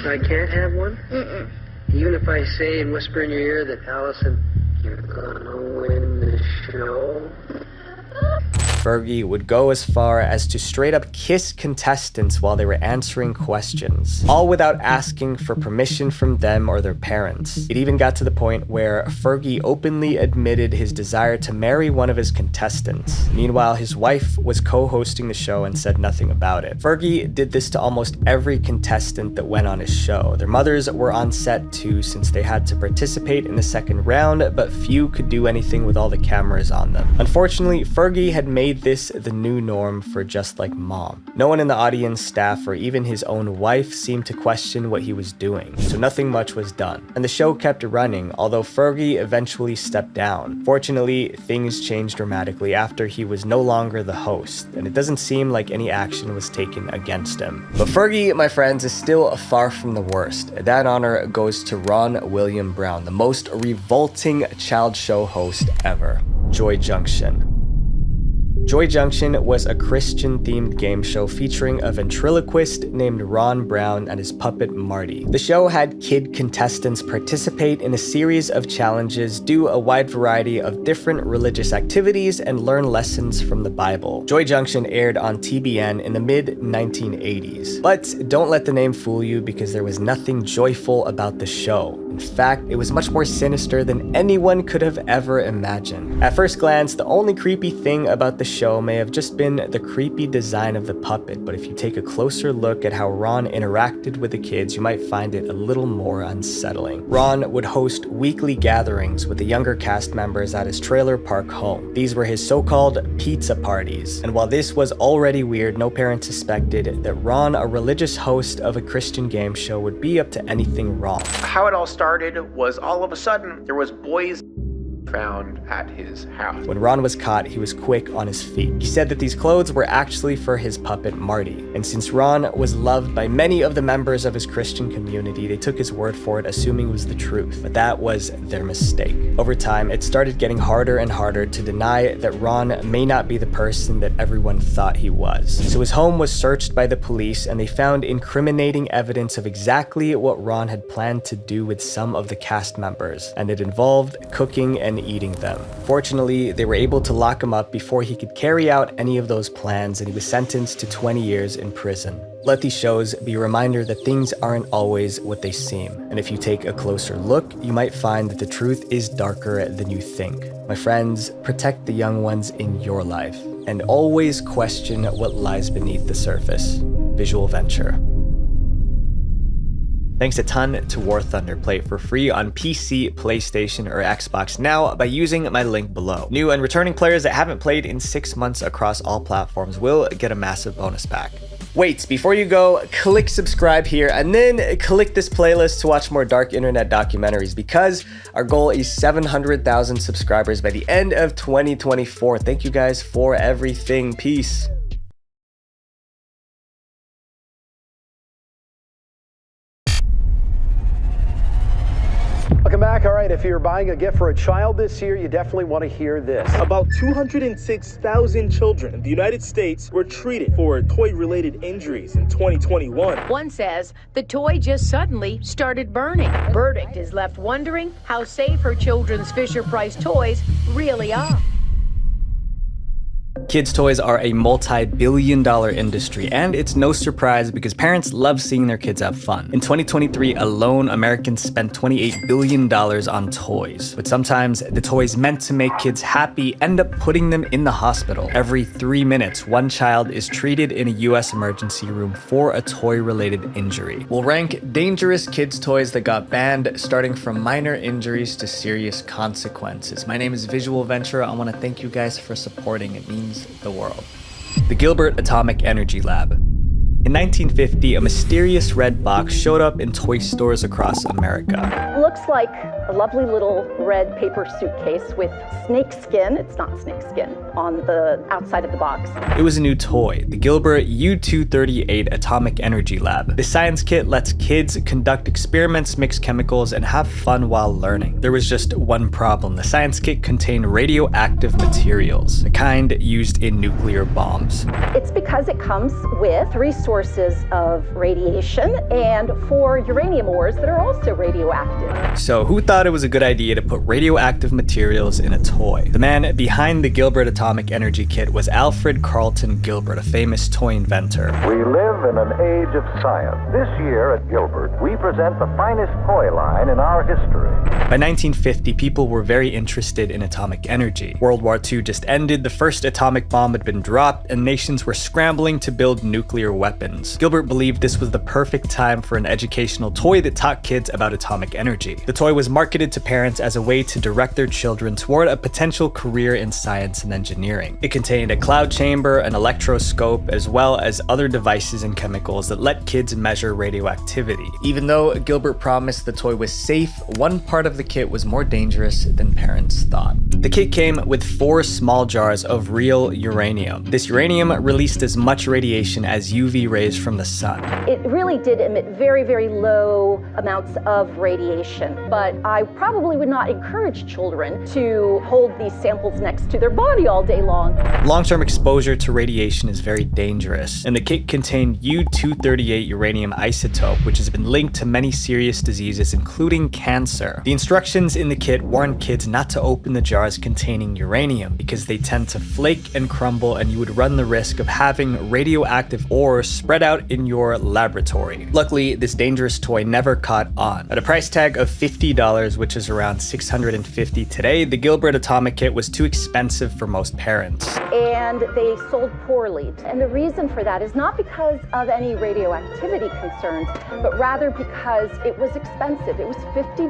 I can't have one? Even if I say and whisper in your ear that Allison, you're gonna win the show? Fergie would go as far as to straight up kiss contestants while they were answering questions, all without asking for permission from them or their parents. It even got to the point where Fergie openly admitted his desire to marry one of his contestants. Meanwhile, his wife was co-hosting the show and said nothing about it. Fergie did this to almost every contestant that went on his show. Their mothers were on set too, since they had to participate in the second round, but few could do anything with all the cameras on them. Unfortunately, Fergie had made this the new norm for Just Like Mom. No one in the audience, staff, or even his own wife seemed to question what he was doing, so nothing much was done. And the show kept running, although Fergie eventually stepped down. Fortunately, things changed dramatically after he was no longer the host, and it doesn't seem like any action was taken against him. But Fergie, my friends, is still far from the worst. That honor goes to Ron William Brown, the most revolting child show host ever. Joy Junction. Joy Junction was a Christian-themed game show featuring a ventriloquist named Ron Brown and his puppet Marty. The show had kid contestants participate in a series of challenges, do a wide variety of different religious activities, and learn lessons from the Bible. Joy Junction aired on TBN in the mid-1980s. But don't let the name fool you, because there was nothing joyful about the show. In fact, it was much more sinister than anyone could have ever imagined. At first glance, the only creepy thing about the show may have just been the creepy design of the puppet, but if you take a closer look at how Ron interacted with the kids, you might find it a little more unsettling. Ron would host weekly gatherings with the younger cast members at his trailer park home. These were his so-called pizza parties, and while this was already weird, no parent suspected that Ron, a religious host of a Christian game show, would be up to anything wrong. How it all started was all of a sudden there was boys found at his house. When Ron was caught, he was quick on his feet. He said that these clothes were actually for his puppet Marty, and since Ron was loved by many of the members of his Christian community, they took his word for it, assuming it was the truth. But that was their mistake. Over time, it started getting harder and harder to deny that Ron may not be the person that everyone thought he was. So his home was searched by the police, and they found incriminating evidence of exactly what Ron had planned to do with some of the cast members, and it involved cooking and eating them. Fortunately, they were able to lock him up before he could carry out any of those plans, and he was sentenced to 20 years in prison. Let these shows be a reminder that things aren't always what they seem, and if you take a closer look, you might find that the truth is darker than you think. My friends, protect the young ones in your life, and always question what lies beneath the surface. Visual Venture. Thanks a ton to War Thunder. Play it for free on PC, PlayStation, or Xbox now by using my link below. New and returning players that haven't played in 6 months across all platforms will get a massive bonus pack. Wait, before you go, click subscribe here and then click this playlist to watch more dark internet documentaries, because our goal is 700,000 subscribers by the end of 2024. Thank you guys for everything. Peace. If you're buying a gift for a child this year, you definitely want to hear this. About 206,000 children in the United States were treated for toy-related injuries in 2021. One says the toy just suddenly started burning. Verdict is left wondering how safe her children's Fisher-Price toys really are. Kids' toys are a multi-billion-dollar industry, and it's no surprise because parents love seeing their kids have fun. In 2023 alone, Americans spent $28 billion on toys. But sometimes the toys meant to make kids happy end up putting them in the hospital. Every 3 minutes, one child is treated in a US emergency room for a toy-related injury. We'll rank dangerous kids' toys that got banned, starting from minor injuries to serious consequences. My name is Visual Ventura. I want to thank you guys for supporting. It means the world. The Gilbert Atomic Energy Lab. In 1950, a mysterious red box showed up in toy stores across America. Looks like a lovely little red paper suitcase with snake skin, it's not snake skin, on the outside of the box. It was a new toy, the Gilbert U-238 Atomic Energy Lab. The science kit lets kids conduct experiments, mix chemicals, and have fun while learning. There was just one problem. The science kit contained radioactive materials, the kind used in nuclear bombs. It's because it comes with 3 sources of radiation and 4 uranium ores that are also radioactive. So who thought it was a good idea to put radioactive materials in a toy? The man behind the Gilbert Atomic Energy Kit was Alfred Carlton Gilbert, a famous toy inventor. We live in an age of science. This year at Gilbert, we present the finest toy line in our history. By 1950, people were very interested in atomic energy. World War II just ended, the first atomic bomb had been dropped, and nations were scrambling to build nuclear weapons. Gilbert believed this was the perfect time for an educational toy that taught kids about atomic energy. The toy was marketed to parents as a way to direct their children toward a potential career in science and engineering. It contained a cloud chamber, an electroscope, as well as other devices and chemicals that let kids measure radioactivity. Even though Gilbert promised the toy was safe, one part of the kit was more dangerous than parents thought. The kit came with 4 small jars of real uranium. This uranium released as much radiation as UV rays from the sun. It really did emit very, very low amounts of radiation, but I probably would not encourage children to hold these samples next to their body all day long. Long-term exposure to radiation is very dangerous, and the kit contained U-238 uranium isotope, which has been linked to many serious diseases, including cancer. The instructions in the kit warn kids not to open the jars containing uranium because they tend to flake and crumble, and you would run the risk of having radioactive ores spread out in your laboratory. Luckily, this dangerous toy never caught on. At a price tag of $50, which is around $650 today, the Gilbert Atomic Kit was too expensive for most parents. And they sold poorly. And the reason for that is not because of any radioactivity concerns, but rather because it was expensive. It was $50.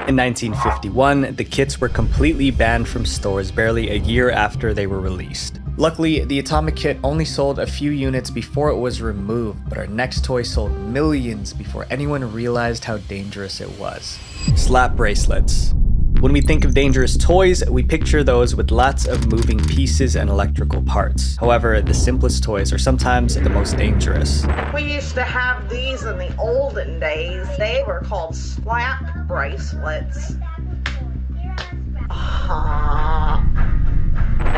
In 1951, the kits were completely banned from stores barely a year after they were released. Luckily, the Atomic Kit only sold a few units before it was removed, but our next toy sold millions before anyone realized how dangerous it was. Slap bracelets. When we think of dangerous toys, we picture those with lots of moving pieces and electrical parts. However, the simplest toys are sometimes the most dangerous. We used to have these in the olden days. They were called slap bracelets.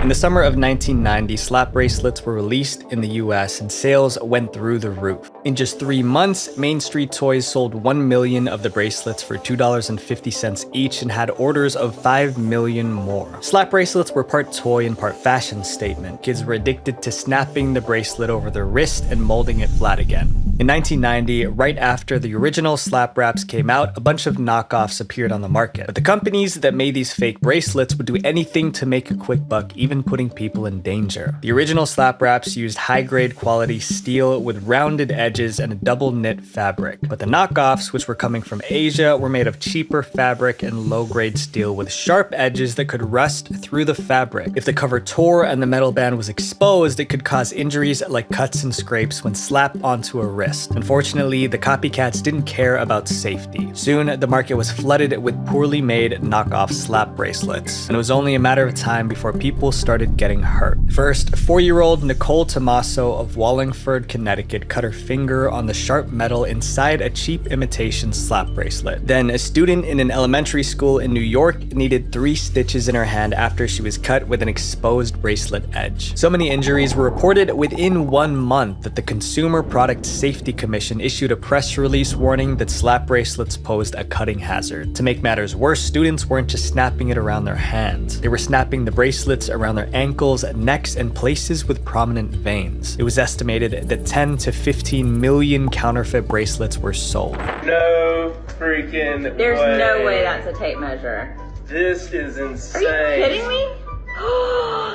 In the summer of 1990, slap bracelets were released in the US and sales went through the roof. In just 3 months, Main Street Toys sold 1 million of the bracelets for $2.50 each and had orders of 5 million more. Slap bracelets were part toy and part fashion statement. Kids were addicted to snapping the bracelet over their wrist and molding it flat again. In 1990, right after the original slap wraps came out, a bunch of knockoffs appeared on the market. But the companies that made these fake bracelets would do anything to make a quick buck, even putting people in danger. The original slap wraps used high-grade quality steel with rounded edges and a double knit fabric. But the knockoffs, which were coming from Asia, were made of cheaper fabric and low-grade steel with sharp edges that could rust through the fabric. If the cover tore and the metal band was exposed, it could cause injuries like cuts and scrapes when slapped onto a wrist. Unfortunately, the copycats didn't care about safety. Soon, the market was flooded with poorly made knockoff slap bracelets, and it was only a matter of time before people started getting hurt. First, 4-year-old Nicole Tomaso of Wallingford, Connecticut cut her finger finger on the sharp metal inside a cheap imitation slap bracelet. Then, a student in an elementary school in New York needed 3 stitches in her hand after she was cut with an exposed bracelet edge. So many injuries were reported within 1 month that the Consumer Product Safety Commission issued a press release warning that slap bracelets posed a cutting hazard. To make matters worse, students weren't just snapping it around their hands. They were snapping the bracelets around their ankles, necks, and places with prominent veins. It was estimated that 10 to 15 million counterfeit bracelets were sold. No freaking There's way. no way that's a tape measure. This is insane. Are you kidding me?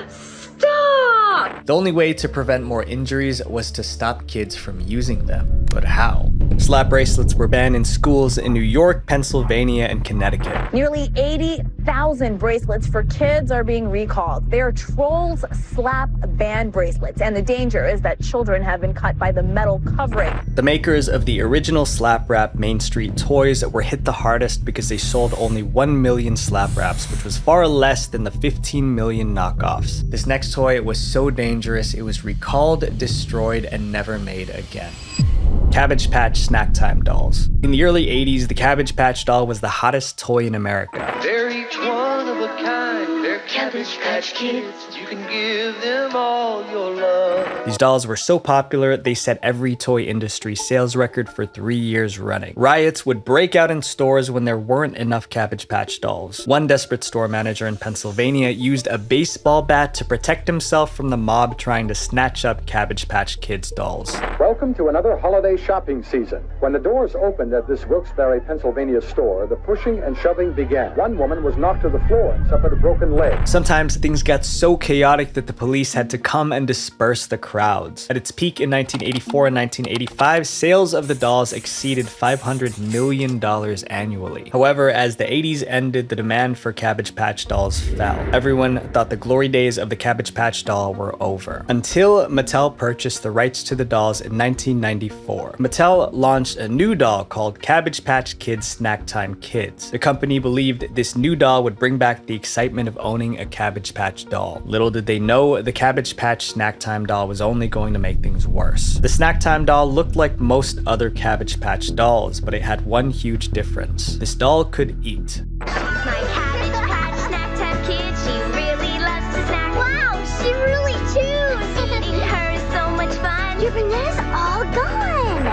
Stop! The only way to prevent more injuries was to stop kids from using them. But how? Slap bracelets were banned in schools in New York, Pennsylvania, and Connecticut. Nearly 80,000 bracelets for kids are being recalled. They are Trolls slap band bracelets, and the danger is that children have been cut by the metal covering. The makers of the original slap wrap Main Street toys were hit the hardest because they sold only 1 million slap wraps, which was far less than the 15 million knockoffs. This next toy was so dangerous it was recalled, destroyed, and never made again. Cabbage Patch Snack Time dolls. In the early 80s, the Cabbage Patch doll was the hottest toy in America. They're each one of a kind. They're Cabbage Patch Kids. You can give them all your love. These dolls were so popular, they set every toy industry sales record for 3 years running. Riots would break out in stores when there weren't enough Cabbage Patch dolls. One desperate store manager in Pennsylvania used a baseball bat to protect himself from the mob trying to snatch up Cabbage Patch Kids dolls. Welcome to another holiday shopping season. When the doors opened at this Wilkes-Barre, Pennsylvania store, the pushing and shoving began. One woman was knocked to the floor and suffered a broken leg. Sometimes things got so chaotic that the police had to come and disperse the crowds. At its peak in 1984 and 1985, sales of the dolls exceeded $500 million annually. However, as the 80s ended, the demand for Cabbage Patch dolls fell. Everyone thought the glory days of the Cabbage Patch doll were over. Until Mattel purchased the rights to the dolls in 1994. Mattel launched a new doll called Cabbage Patch Kids Snack Time Kids. The company believed this new doll would bring back the excitement of owning a Cabbage Patch doll. Little did they know, the Cabbage Patch Snack Time doll was only going to make things worse. The Snack Time doll looked like most other Cabbage Patch dolls, but it had one huge difference. This doll could eat. My Cabbage Patch Snack Time Kid, she really loves to snack. Wow, she really chews. Eating her is so much fun. Your bananas all gone.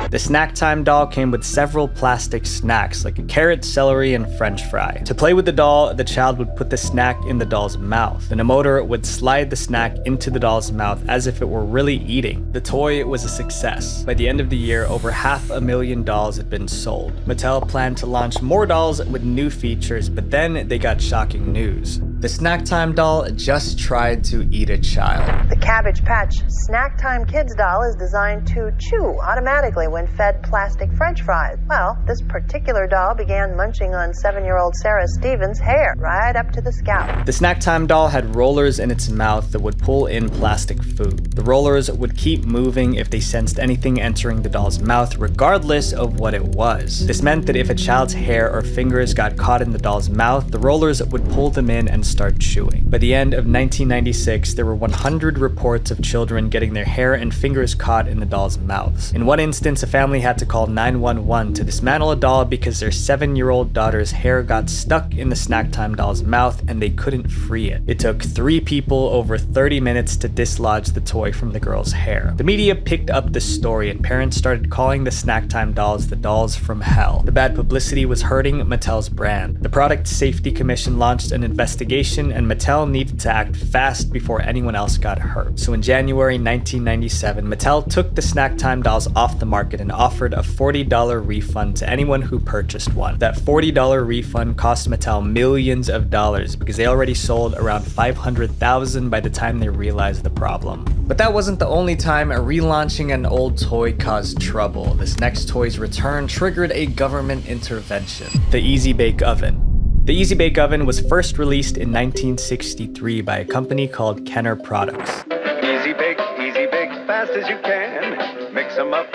The Snack Time doll came with several plastic snacks like a carrot, celery, and french fry. To play with the doll, the child would put the snack in the doll's mouth. Then a motor would slide the snack into the doll's mouth as if it were really eating. The toy was a success. By the end of the year, over 500,000 dolls had been sold. Mattel planned to launch more dolls with new features, but then they got shocking news. The Snack Time doll just tried to eat a child. The Cabbage Patch Snack Time Kids doll is designed to chew automatically when fed plastic french fries. Well, this particular doll began munching on 7-year-old Sarah Stevens' hair right up to the scalp. The Snack Time doll had rollers in its mouth that would pull in plastic food. The rollers would keep moving if they sensed anything entering the doll's mouth, regardless of what it was. This meant that if a child's hair or fingers got caught in the doll's mouth, the rollers would pull them in and start chewing. By the end of 1996, there were 100 reports of children getting their hair and fingers caught in the doll's mouths. In one instance, a family had to call 911 to dismantle a doll because their 7-year-old daughter's hair got stuck in the Snack Time doll's mouth and they couldn't free it. It took 3 people over 30 minutes to dislodge the toy from the girl's hair. The media picked up the story and parents started calling the Snack Time dolls the dolls from hell. The bad publicity was hurting Mattel's brand. The Product Safety Commission launched an investigation and Mattel needed to act fast before anyone else got hurt. So in January 1997, Mattel took the Snack Time dolls off the market and offered a $40 refund to anyone who purchased one. That $40 refund cost Mattel millions of dollars because they already sold around 500,000 by the time they realized the problem. But that wasn't the only time relaunching an old toy caused trouble. This next toy's return triggered a government intervention. The Easy Bake Oven. The Easy Bake Oven was first released in 1963 by a company called Kenner Products. Easy bake, fast as you can. Mix 'em up,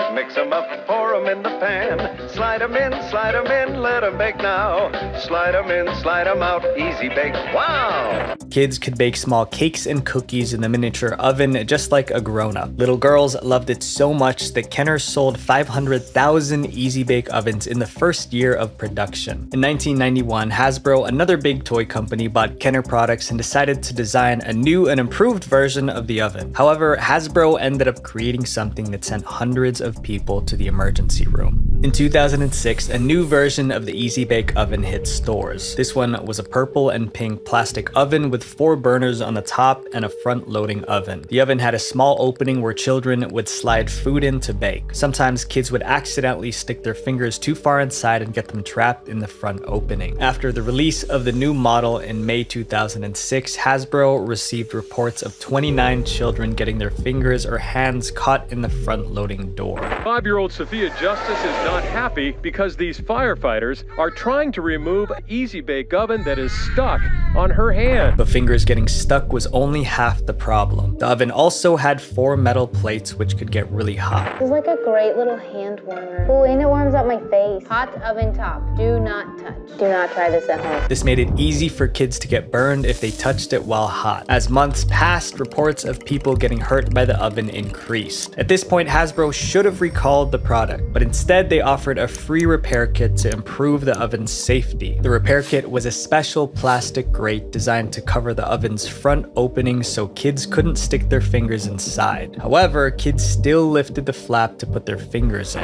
pour 'em in the pan. Slide 'em in, let 'em bake now. Slide 'em in, slide 'em out, easy bake, wow! Kids could bake small cakes and cookies in the miniature oven just like a grown-up. Little girls loved it so much that Kenner sold 500,000 Easy Bake ovens in the first year of production. In 1991, Hasbro, another big toy company, bought Kenner products and decided to design a new and improved version of the oven. However, Hasbro ended up creating something that sent hundreds of people to the emergency room. In 2006, a new version of the Easy Bake oven hit stores. This one was a purple and pink plastic oven with 4 burners on the top and a front-loading oven. The oven had a small opening where children would slide food in to bake. Sometimes kids would accidentally stick their fingers too far inside and get them trapped in the front opening. After the release of the new model in May 2006, Hasbro received reports of 29 children getting their fingers or hands caught in the front-loading door. 5-year-old Sophia Justice is not happy because these firefighters are trying to remove an Easy Bake oven that is stuck on her hand. But fingers getting stuck was only half the problem. The oven also had 4 metal plates which could get really hot. It's like a great little hand warmer. Ooh, and it warms up my face. Hot oven top. Do not touch. Do not try this at home. This made it easy for kids to get burned if they touched it while hot. As months passed, reports of people getting hurt by the oven increased. At this point, Hasbro should have recalled the product, but instead they offered a free repair kit to improve the oven's safety. The repair kit was a special plastic grate designed to cover the oven's front opening so kids couldn't stick their fingers inside. However, kids still lifted the flap to put their fingers in.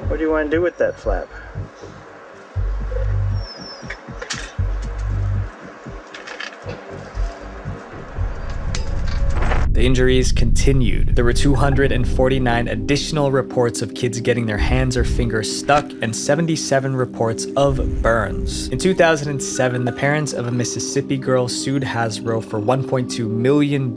What do you want to do with that flap? The injuries continued. There were 249 additional reports of kids getting their hands or fingers stuck and 77 reports of burns. In 2007, the parents of a Mississippi girl sued Hasbro for $1.2 million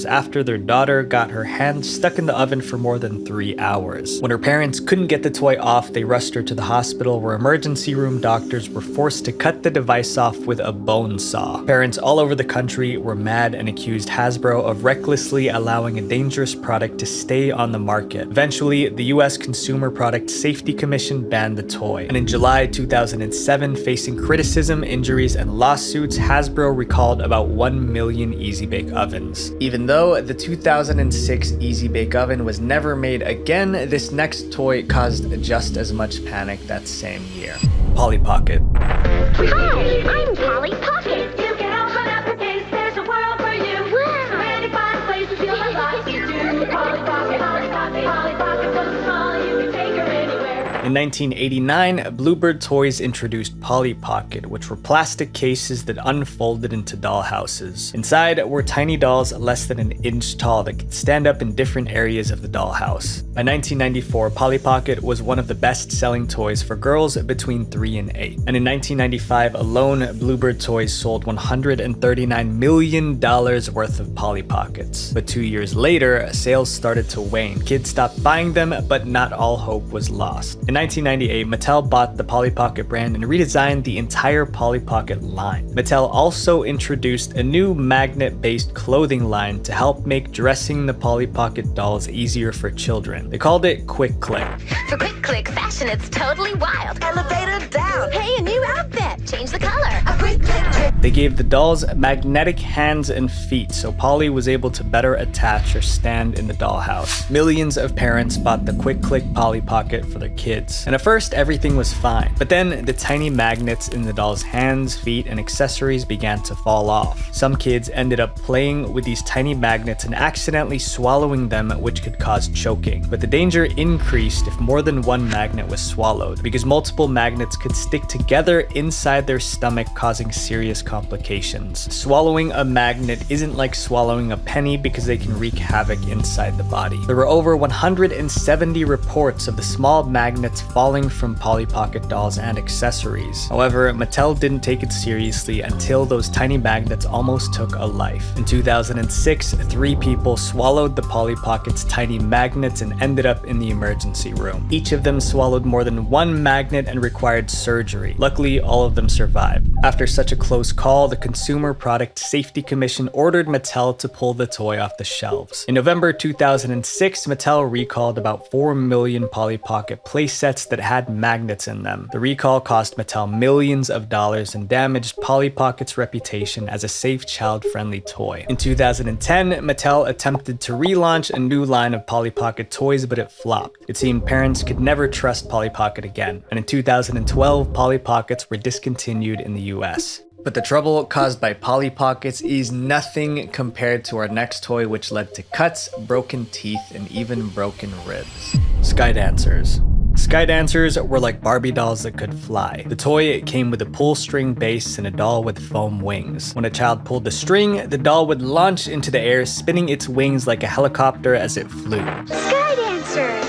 after their daughter got her hand stuck in the oven for more than 3 hours. When her parents couldn't get the toy off, they rushed her to the hospital where emergency room doctors were forced to cut the device off with a bone saw. Parents all over the country were mad and accused Hasbro of recklessly allowing a dangerous product to stay on the market. Eventually, the US Consumer Product Safety Commission banned the toy. And in July 2007, facing criticism, injuries, and lawsuits, Hasbro recalled about 1 million Easy Bake ovens. Even though the 2006 Easy Bake oven was never made again, this next toy caused just as much panic that same year. Polly Pocket. Hi, I'm Polly Pocket. You can open up your case, there's a world for you. Wow. So many fun places you'll have lots to do. Polly Pocket, Polly Pocket, Polly Pocket, so small you can take her anywhere. In 1989, Bluebird Toys introduced Polly Pocket, which were plastic cases that unfolded into doll houses. Inside were tiny dolls less than an inch tall that could stand up in different areas of the dollhouse. By 1994, Polly Pocket was one of the best-selling toys for girls between 3 and 8. And in 1995 alone, Bluebird Toys sold $139 million worth of Polly Pockets. But 2 years later, sales started to wane. Kids stopped buying them, but not all hope was lost. In 1998, Mattel bought the Polly Pocket brand and redesigned the entire Polly Pocket line. Mattel also introduced a new magnet-based clothing line to help make dressing the Polly Pocket dolls easier for children. They called it Quick Click. For Quick Click fashion, it's totally wild. Elevator down. Hey, a new outfit. Change the color. A Quick Click trip. They gave the dolls magnetic hands and feet so Polly was able to better attach or stand in the dollhouse. Millions of parents bought the Quick Click Polly Pocket for their kids. And at first, everything was fine. But then the tiny magnets in the doll's hands, feet, and accessories began to fall off. Some kids ended up playing with these tiny magnets and accidentally swallowing them, which could cause choking. But the danger increased if more than one magnet was swallowed, because multiple magnets could stick together inside their stomach, causing serious complications. Swallowing a magnet isn't like swallowing a penny because they can wreak havoc inside the body. There were over 170 reports of the small magnets falling from Polly Pocket dolls and accessories. However, Mattel didn't take it seriously until those tiny magnets almost took a life. In 2006, 3 people swallowed the Polly Pocket's tiny magnets and ended up in the emergency room. Each of them swallowed more than 1 magnet and required surgery. Luckily, all of them survived. After such a close call, the Consumer Product Safety Commission ordered Mattel to pull the toy off the shelves. In November 2006, Mattel recalled about 4 million Polly Pocket playsets that had magnets in them. The recall cost Mattel millions of dollars and damaged Polly Pocket's reputation as a safe, child-friendly toy. In 2010, Mattel attempted to relaunch a new line of Polly Pocket toys, but it flopped. It seemed parents could never trust Polly Pocket again. And in 2012, Polly Pockets were discontinued in the US. But the trouble caused by Polly Pockets is nothing compared to our next toy, which led to cuts, broken teeth, and even broken ribs. Sky Dancers. Sky Dancers were like Barbie dolls that could fly. The toy came with a pull string base and a doll with foam wings. When a child pulled the string, the doll would launch into the air, spinning its wings like a helicopter as it flew. Sky Dancers!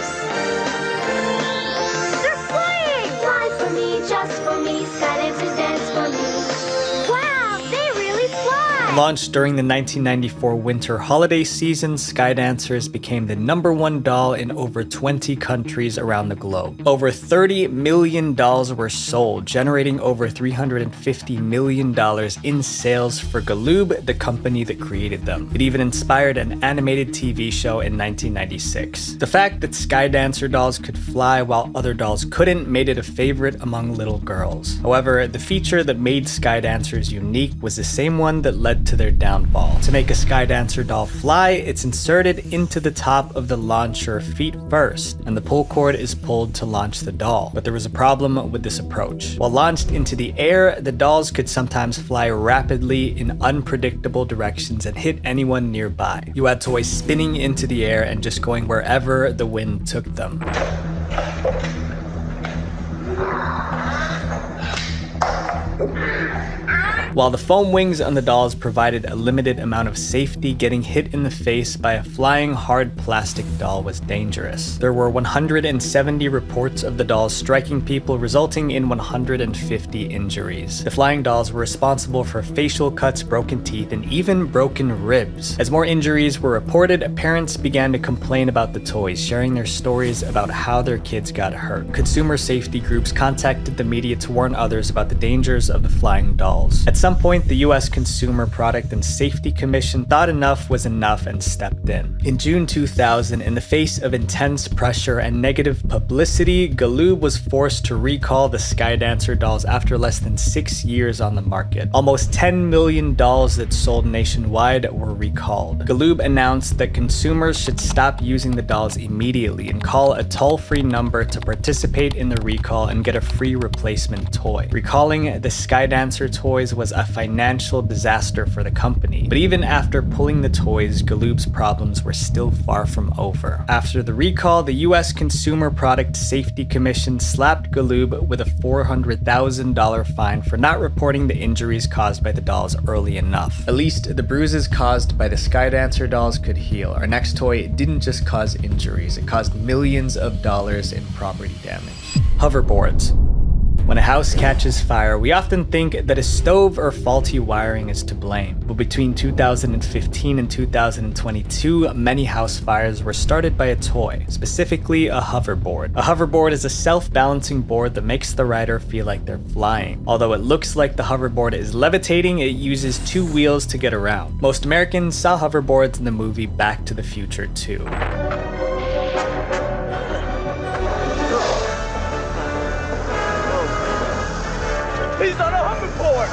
They're flying! Fly for me, just for me, Sky Dancers dance for me. Wow, they really fly! Launched during the 1994 winter holiday season, Sky Dancers became the #1 doll in over 20 countries around the globe. Over 30 million dolls were sold, generating over $350 million in sales for Galoob, the company that created them. It even inspired an animated TV show in 1996. The fact that Sky Dancer dolls could fly while other dolls couldn't made it a favorite among little girls. However, the feature that made Sky Dancers unique was the same one that led to their downfall. To make a Sky Dancer doll fly, it's inserted into the top of the launcher feet first, and the pull cord is pulled to launch the doll. But there was a problem with this approach. While launched into the air, the dolls could sometimes fly rapidly in unpredictable directions and hit anyone nearby. You had toys spinning into the air and just going wherever the wind took them. While the foam wings on the dolls provided a limited amount of safety, getting hit in the face by a flying hard plastic doll was dangerous. There were 170 reports of the dolls striking people, resulting in 150 injuries. The flying dolls were responsible for facial cuts, broken teeth, and even broken ribs. As more injuries were reported, parents began to complain about the toys, sharing their stories about how their kids got hurt. Consumer safety groups contacted the media to warn others about the dangers of the flying dolls. At some point, the US Consumer Product and Safety Commission thought enough was enough and stepped in. In June 2000, in the face of intense pressure and negative publicity, Galoob was forced to recall the Sky Dancer dolls after less than 6 years on the market. Almost 10 million dolls that sold nationwide were recalled. Galoob announced that consumers should stop using the dolls immediately and call a toll-free number to participate in the recall and get a free replacement toy. Recalling the Sky Dancer toys was a financial disaster for the company. But even after pulling the toys, Galoob's problems were still far from over. After the recall, the US Consumer Product Safety Commission slapped Galoob with a $400,000 fine for not reporting the injuries caused by the dolls early enough. At least the bruises caused by the Sky Dancer dolls could heal. Our next toy didn't just cause injuries, it caused millions of dollars in property damage. Hoverboards. When a house catches fire, we often think that a stove or faulty wiring is to blame. But between 2015 and 2022, many house fires were started by a toy, specifically a hoverboard. A hoverboard is a self-balancing board that makes the rider feel like they're flying. Although it looks like the hoverboard is levitating, it uses 2 wheels to get around. Most Americans saw hoverboards in the movie Back to the Future 2. He's on a hoverboard!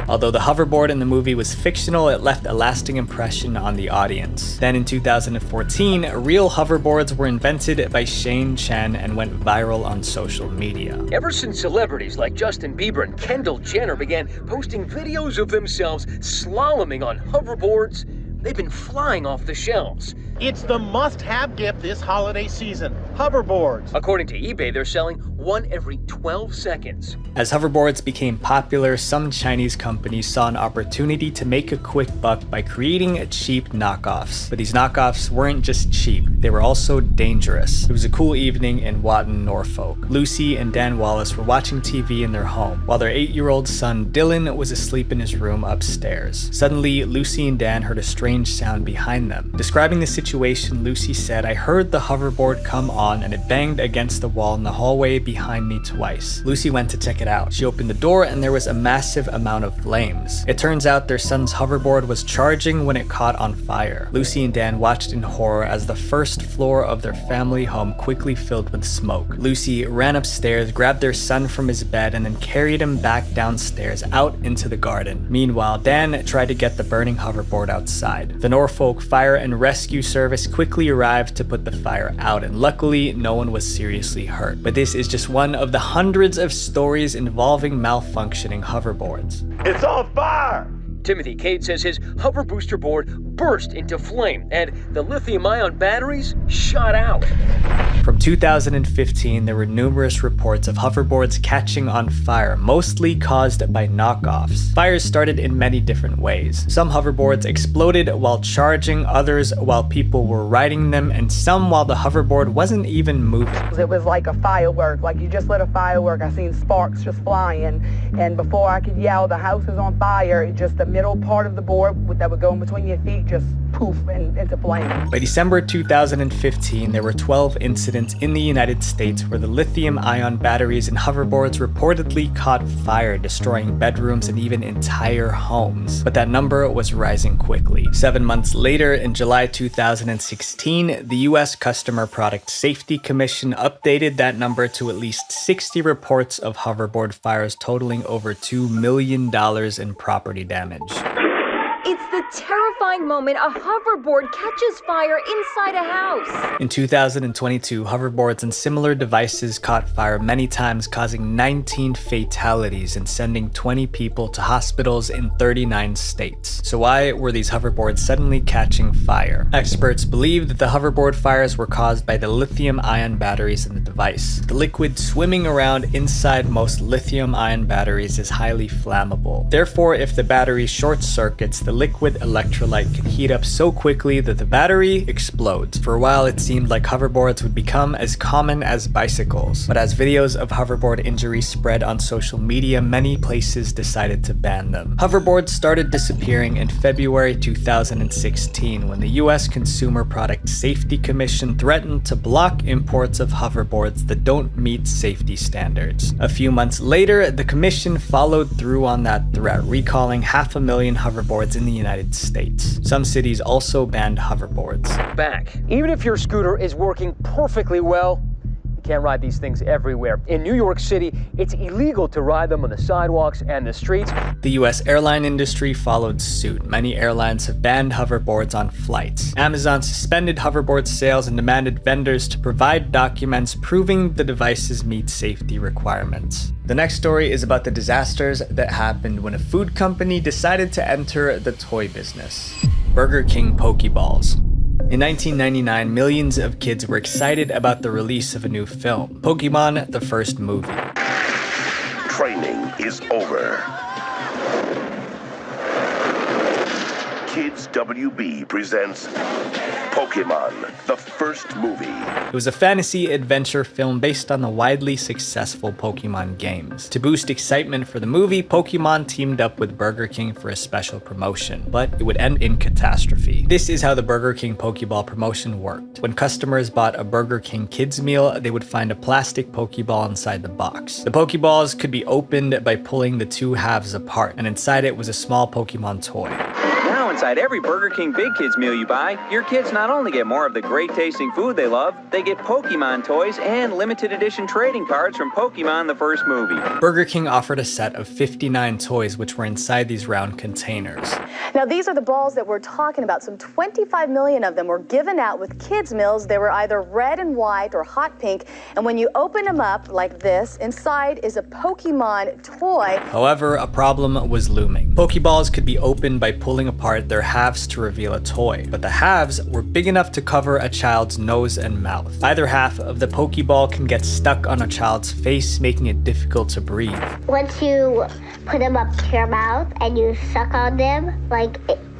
Although the hoverboard in the movie was fictional, it left a lasting impression on the audience. Then in 2014, real hoverboards were invented by Shane Chen and went viral on social media. Ever since celebrities like Justin Bieber and Kendall Jenner began posting videos of themselves slaloming on hoverboards, they've been flying off the shelves. It's the must-have gift this holiday season, hoverboards. According to eBay, they're selling one every 12 seconds. As hoverboards became popular, some Chinese companies saw an opportunity to make a quick buck by creating cheap knockoffs. But these knockoffs weren't just cheap, they were also dangerous. It was a cool evening in Watton, Norfolk. Lucy and Dan Wallace were watching TV in their home, while their 8-year-old son Dylan was asleep in his room upstairs. Suddenly, Lucy and Dan heard a strange sound behind them. Describing the situation, Lucy said, "I heard the hoverboard come on and it banged against the wall in the hallway behind me twice. Lucy went to check it out. She opened the door and there was a massive amount of flames. It turns out their son's hoverboard was charging when it caught on fire. Lucy and Dan watched in horror as the first floor of their family home quickly filled with smoke. Lucy ran upstairs, grabbed their son from his bed, and then carried him back downstairs out into the garden. Meanwhile, Dan tried to get the burning hoverboard outside. The Norfolk Fire and Rescue Service quickly arrived to put the fire out, and luckily, no one was seriously hurt. But this is just one of the hundreds of stories involving malfunctioning hoverboards. It's on fire! Timothy Cade says his hover booster board burst into flame and the lithium-ion batteries shot out. From 2015, there were numerous reports of hoverboards catching on fire, mostly caused by knockoffs. Fires started in many different ways. Some hoverboards exploded while charging, others while people were riding them, and some while the hoverboard wasn't even moving. It was like a firework, like you just lit a firework. I seen sparks just flying, and before I could yell, the house is on fire, just the middle part of the board that would go in between your feet just poof and into flame. By December 2015, there were 12 incidents in the United States where the lithium-ion batteries in hoverboards reportedly caught fire, destroying bedrooms and even entire homes. But that number was rising quickly. 7 months later, in July 2016, the US Customer Product Safety Commission updated that number to at least 60 reports of hoverboard fires totaling over $2 million in property damage. It's the terrifying moment a hoverboard catches fire inside a house. In 2022, hoverboards and similar devices caught fire many times, causing 19 fatalities and sending 20 people to hospitals in 39 states. So why were these hoverboards suddenly catching fire? Experts believe that the hoverboard fires were caused by the lithium-ion batteries in the device. The liquid swimming around inside most lithium-ion batteries is highly flammable. Therefore, if the battery short circuits, the liquid electrolyte can heat up so quickly that the battery explodes. For a while, it seemed like hoverboards would become as common as bicycles. But as videos of hoverboard injuries spread on social media, many places decided to ban them. Hoverboards started disappearing in February 2016 when the US Consumer Product Safety Commission threatened to block imports of hoverboards that don't meet safety standards. A few months later, the commission followed through on that threat, recalling 500,000 hoverboards in the United States. Some cities also banned hoverboards. Back. Even if your scooter is working perfectly well, you can't ride these things everywhere. In New York City, it's illegal to ride them on the sidewalks and the streets. The US airline industry followed suit. Many airlines have banned hoverboards on flights. Amazon suspended hoverboard sales and demanded vendors to provide documents proving the devices meet safety requirements. The next story is about the disasters that happened when a food company decided to enter the toy business. Burger King Pokeballs. In 1999, millions of kids were excited about the release of a new film, Pokemon: The First Movie. Training is over. Kids WB presents Pokemon: The First Movie. It was a fantasy adventure film based on the widely successful Pokemon games. To boost excitement for the movie, Pokemon teamed up with Burger King for a special promotion, but it would end in catastrophe. This is how the Burger King Pokeball promotion worked. When customers bought a Burger King kids meal, they would find a plastic Pokeball inside the box. The Pokeballs could be opened by pulling the two halves apart, and inside it was a small Pokemon toy. Now inside every Burger King Big Kids meal you buy, your kids not only get more of the great tasting food they love, they get Pokemon toys and limited edition trading cards from Pokemon: The First Movie. Burger King offered a set of 59 toys which were inside these round containers. Now these are the balls that we're talking about. Some 25 million of them were given out with kids meals. They were either red and white or hot pink, and when you open them up like this, inside is a Pokemon toy. However, a problem was looming. Pokeballs could be opened by pulling apart their halves to reveal a toy, but the halves were big enough to cover a child's nose and mouth. Either half of the Pokeball can get stuck on a child's face, making it difficult to breathe. Once you put them up to your mouth and you suck on them, like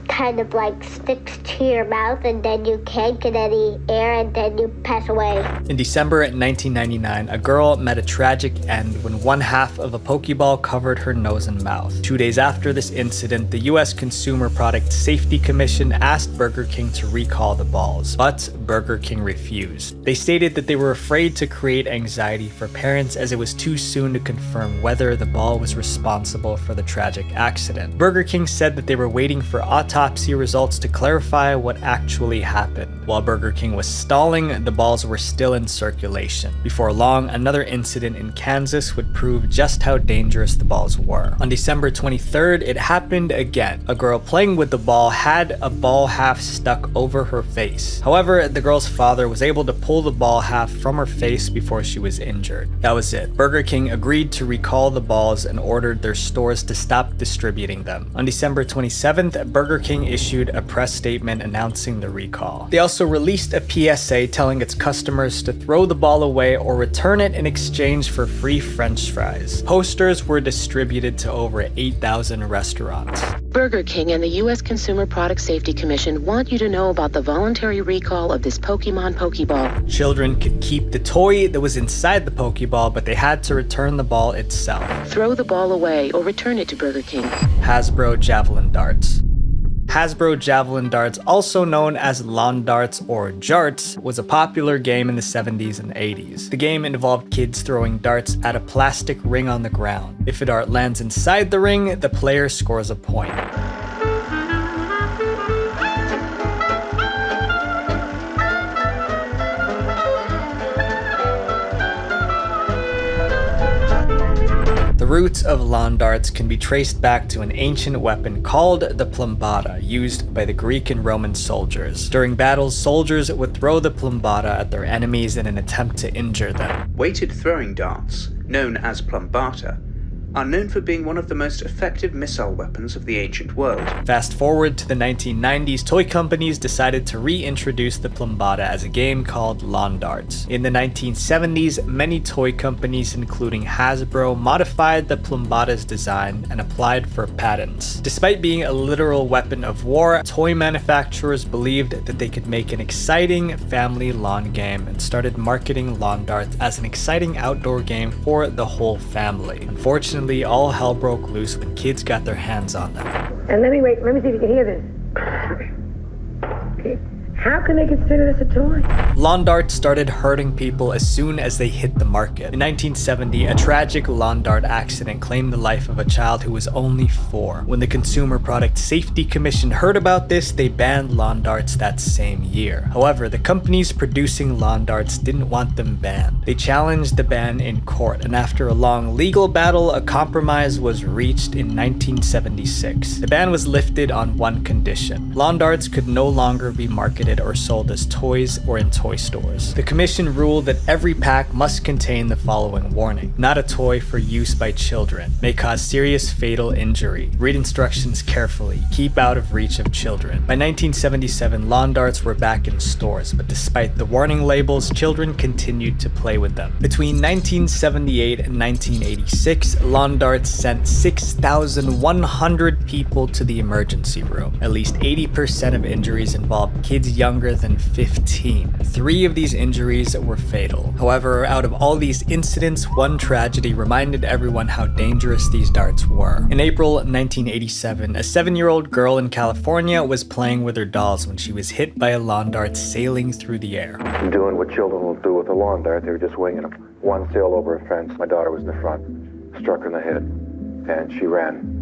kind of like sticks to your mouth and then you can't get any air and then you pass away. In December 1999, a girl met a tragic end when one half of a Pokeball covered her nose and mouth. 2 days after this incident, the U.S. Consumer Product Safety Commission asked Burger King to recall the balls, but Burger King refused. They stated that they were afraid to create anxiety for parents as it was too soon to confirm whether the ball was responsible for the tragic accident. Burger King said that they were waiting for autopsy results to clarify what actually happened. While Burger King was stalling, the balls were still in circulation. Before long, another incident in Kansas would prove just how dangerous the balls were. On December 23rd, it happened again. A girl playing with the ball had a ball half stuck over her face. However, the girl's father was able to pull the ball half from her face before she was injured. That was it. Burger King agreed to recall the balls and ordered their stores to stop distributing them. On December 27th, Burger King issued a press statement announcing the recall. They also released a PSA telling its customers to throw the ball away or return it in exchange for free French fries. Posters were distributed to over 8,000 restaurants. Burger King and the U.S. Consumer Product Safety Commission want you to know about the voluntary recall of this Pokemon Pokeball. Children could keep the toy that was inside the Pokeball, but they had to return the ball itself. Throw the ball away or return it to Burger King. Hasbro Javelin Darts. Hasbro Javelin Darts, also known as lawn darts or jarts, was a popular game in the 70s and 80s. The game involved kids throwing darts at a plastic ring on the ground. If a dart lands inside the ring, the player scores a point. The roots of lawn darts can be traced back to an ancient weapon called the plumbata, used by the Greek and Roman soldiers. During battles, soldiers would throw the plumbata at their enemies in an attempt to injure them. Weighted throwing darts, known as plumbata, are known for being one of the most effective missile weapons of the ancient world. Fast forward to the 1990s, toy companies decided to reintroduce the plumbata as a game called lawn darts. In the 1970s, many toy companies, including Hasbro, modified the plumbata's design and applied for patents. Despite being a literal weapon of war, toy manufacturers believed that they could make an exciting family lawn game and started marketing lawn darts as an exciting outdoor game for the whole family. Unfortunately, all hell broke loose when kids got their hands on them. And let me see if you can hear this. Okay. How can they consider this a toy? Lawn darts started hurting people as soon as they hit the market. In 1970, a tragic lawn dart accident claimed the life of a child who was only 4. When the Consumer Product Safety Commission heard about this, they banned lawn darts that same year. However, the companies producing lawn darts didn't want them banned. They challenged the ban in court, and after a long legal battle, a compromise was reached in 1976. The ban was lifted on one condition: lawn darts could no longer be marketed or sold as toys or in toy stores. The commission ruled that every pack must contain the following warning: not a toy for use by children, may cause serious fatal injury, read instructions carefully, keep out of reach of children. By 1977, lawn darts were back in stores, but despite the warning labels, children continued to play with them. Between 1978 and 1986, lawn darts sent 6,100 people to the emergency room. At least 80% of injuries involved kids younger than 15. 3 of these injuries were fatal. However, out of all these incidents, one tragedy reminded everyone how dangerous these darts were. In April 1987, a 7-year-old girl in California was playing with her dolls when she was hit by a lawn dart sailing through the air. Doing what children will do with a lawn dart, they were just winging them. One sailed over a fence, my daughter was in the front, struck her in the head, and she ran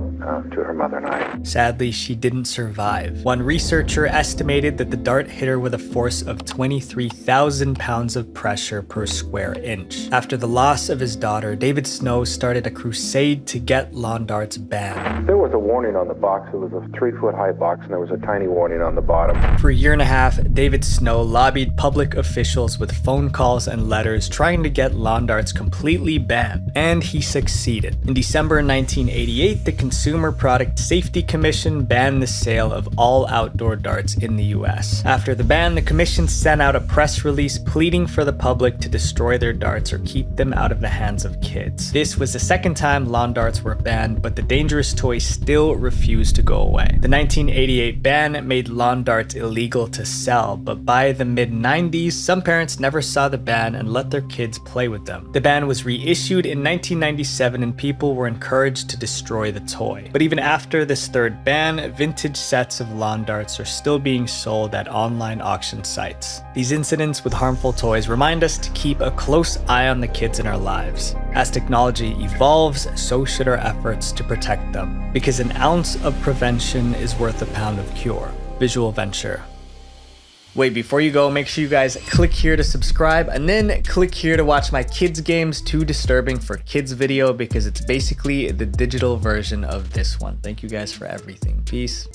to her mother and I. Sadly, she didn't survive. One researcher estimated that the dart hit her with a force of 23,000 pounds of pressure per square inch. After the loss of his daughter, David Snow started a crusade to get lawn darts banned. There was a warning on the box. It was a 3-foot high box, and there was a tiny warning on the bottom. For a year and a half, David Snow lobbied public officials with phone calls and letters trying to get lawn darts completely banned, and he succeeded. In December 1988, the Consumer Consumer Product Safety Commission banned the sale of all outdoor darts in the US. After the ban, the commission sent out a press release pleading for the public to destroy their darts or keep them out of the hands of kids. This was the second time lawn darts were banned, but the dangerous toy still refused to go away. The 1988 ban made lawn darts illegal to sell, but by the mid-90s, some parents never saw the ban and let their kids play with them. The ban was reissued in 1997 and people were encouraged to destroy the toy. But even after this third ban, vintage sets of lawn darts are still being sold at online auction sites. These incidents with harmful toys remind us to keep a close eye on the kids in our lives. As technology evolves, so should our efforts to protect them, because an ounce of prevention is worth a pound of cure. Visual Venture. Wait, before you go, make sure you guys click here to subscribe and then click here to watch my Kids Games Too Disturbing for Kids video, because it's basically the digital version of this one. Thank you guys for everything. Peace.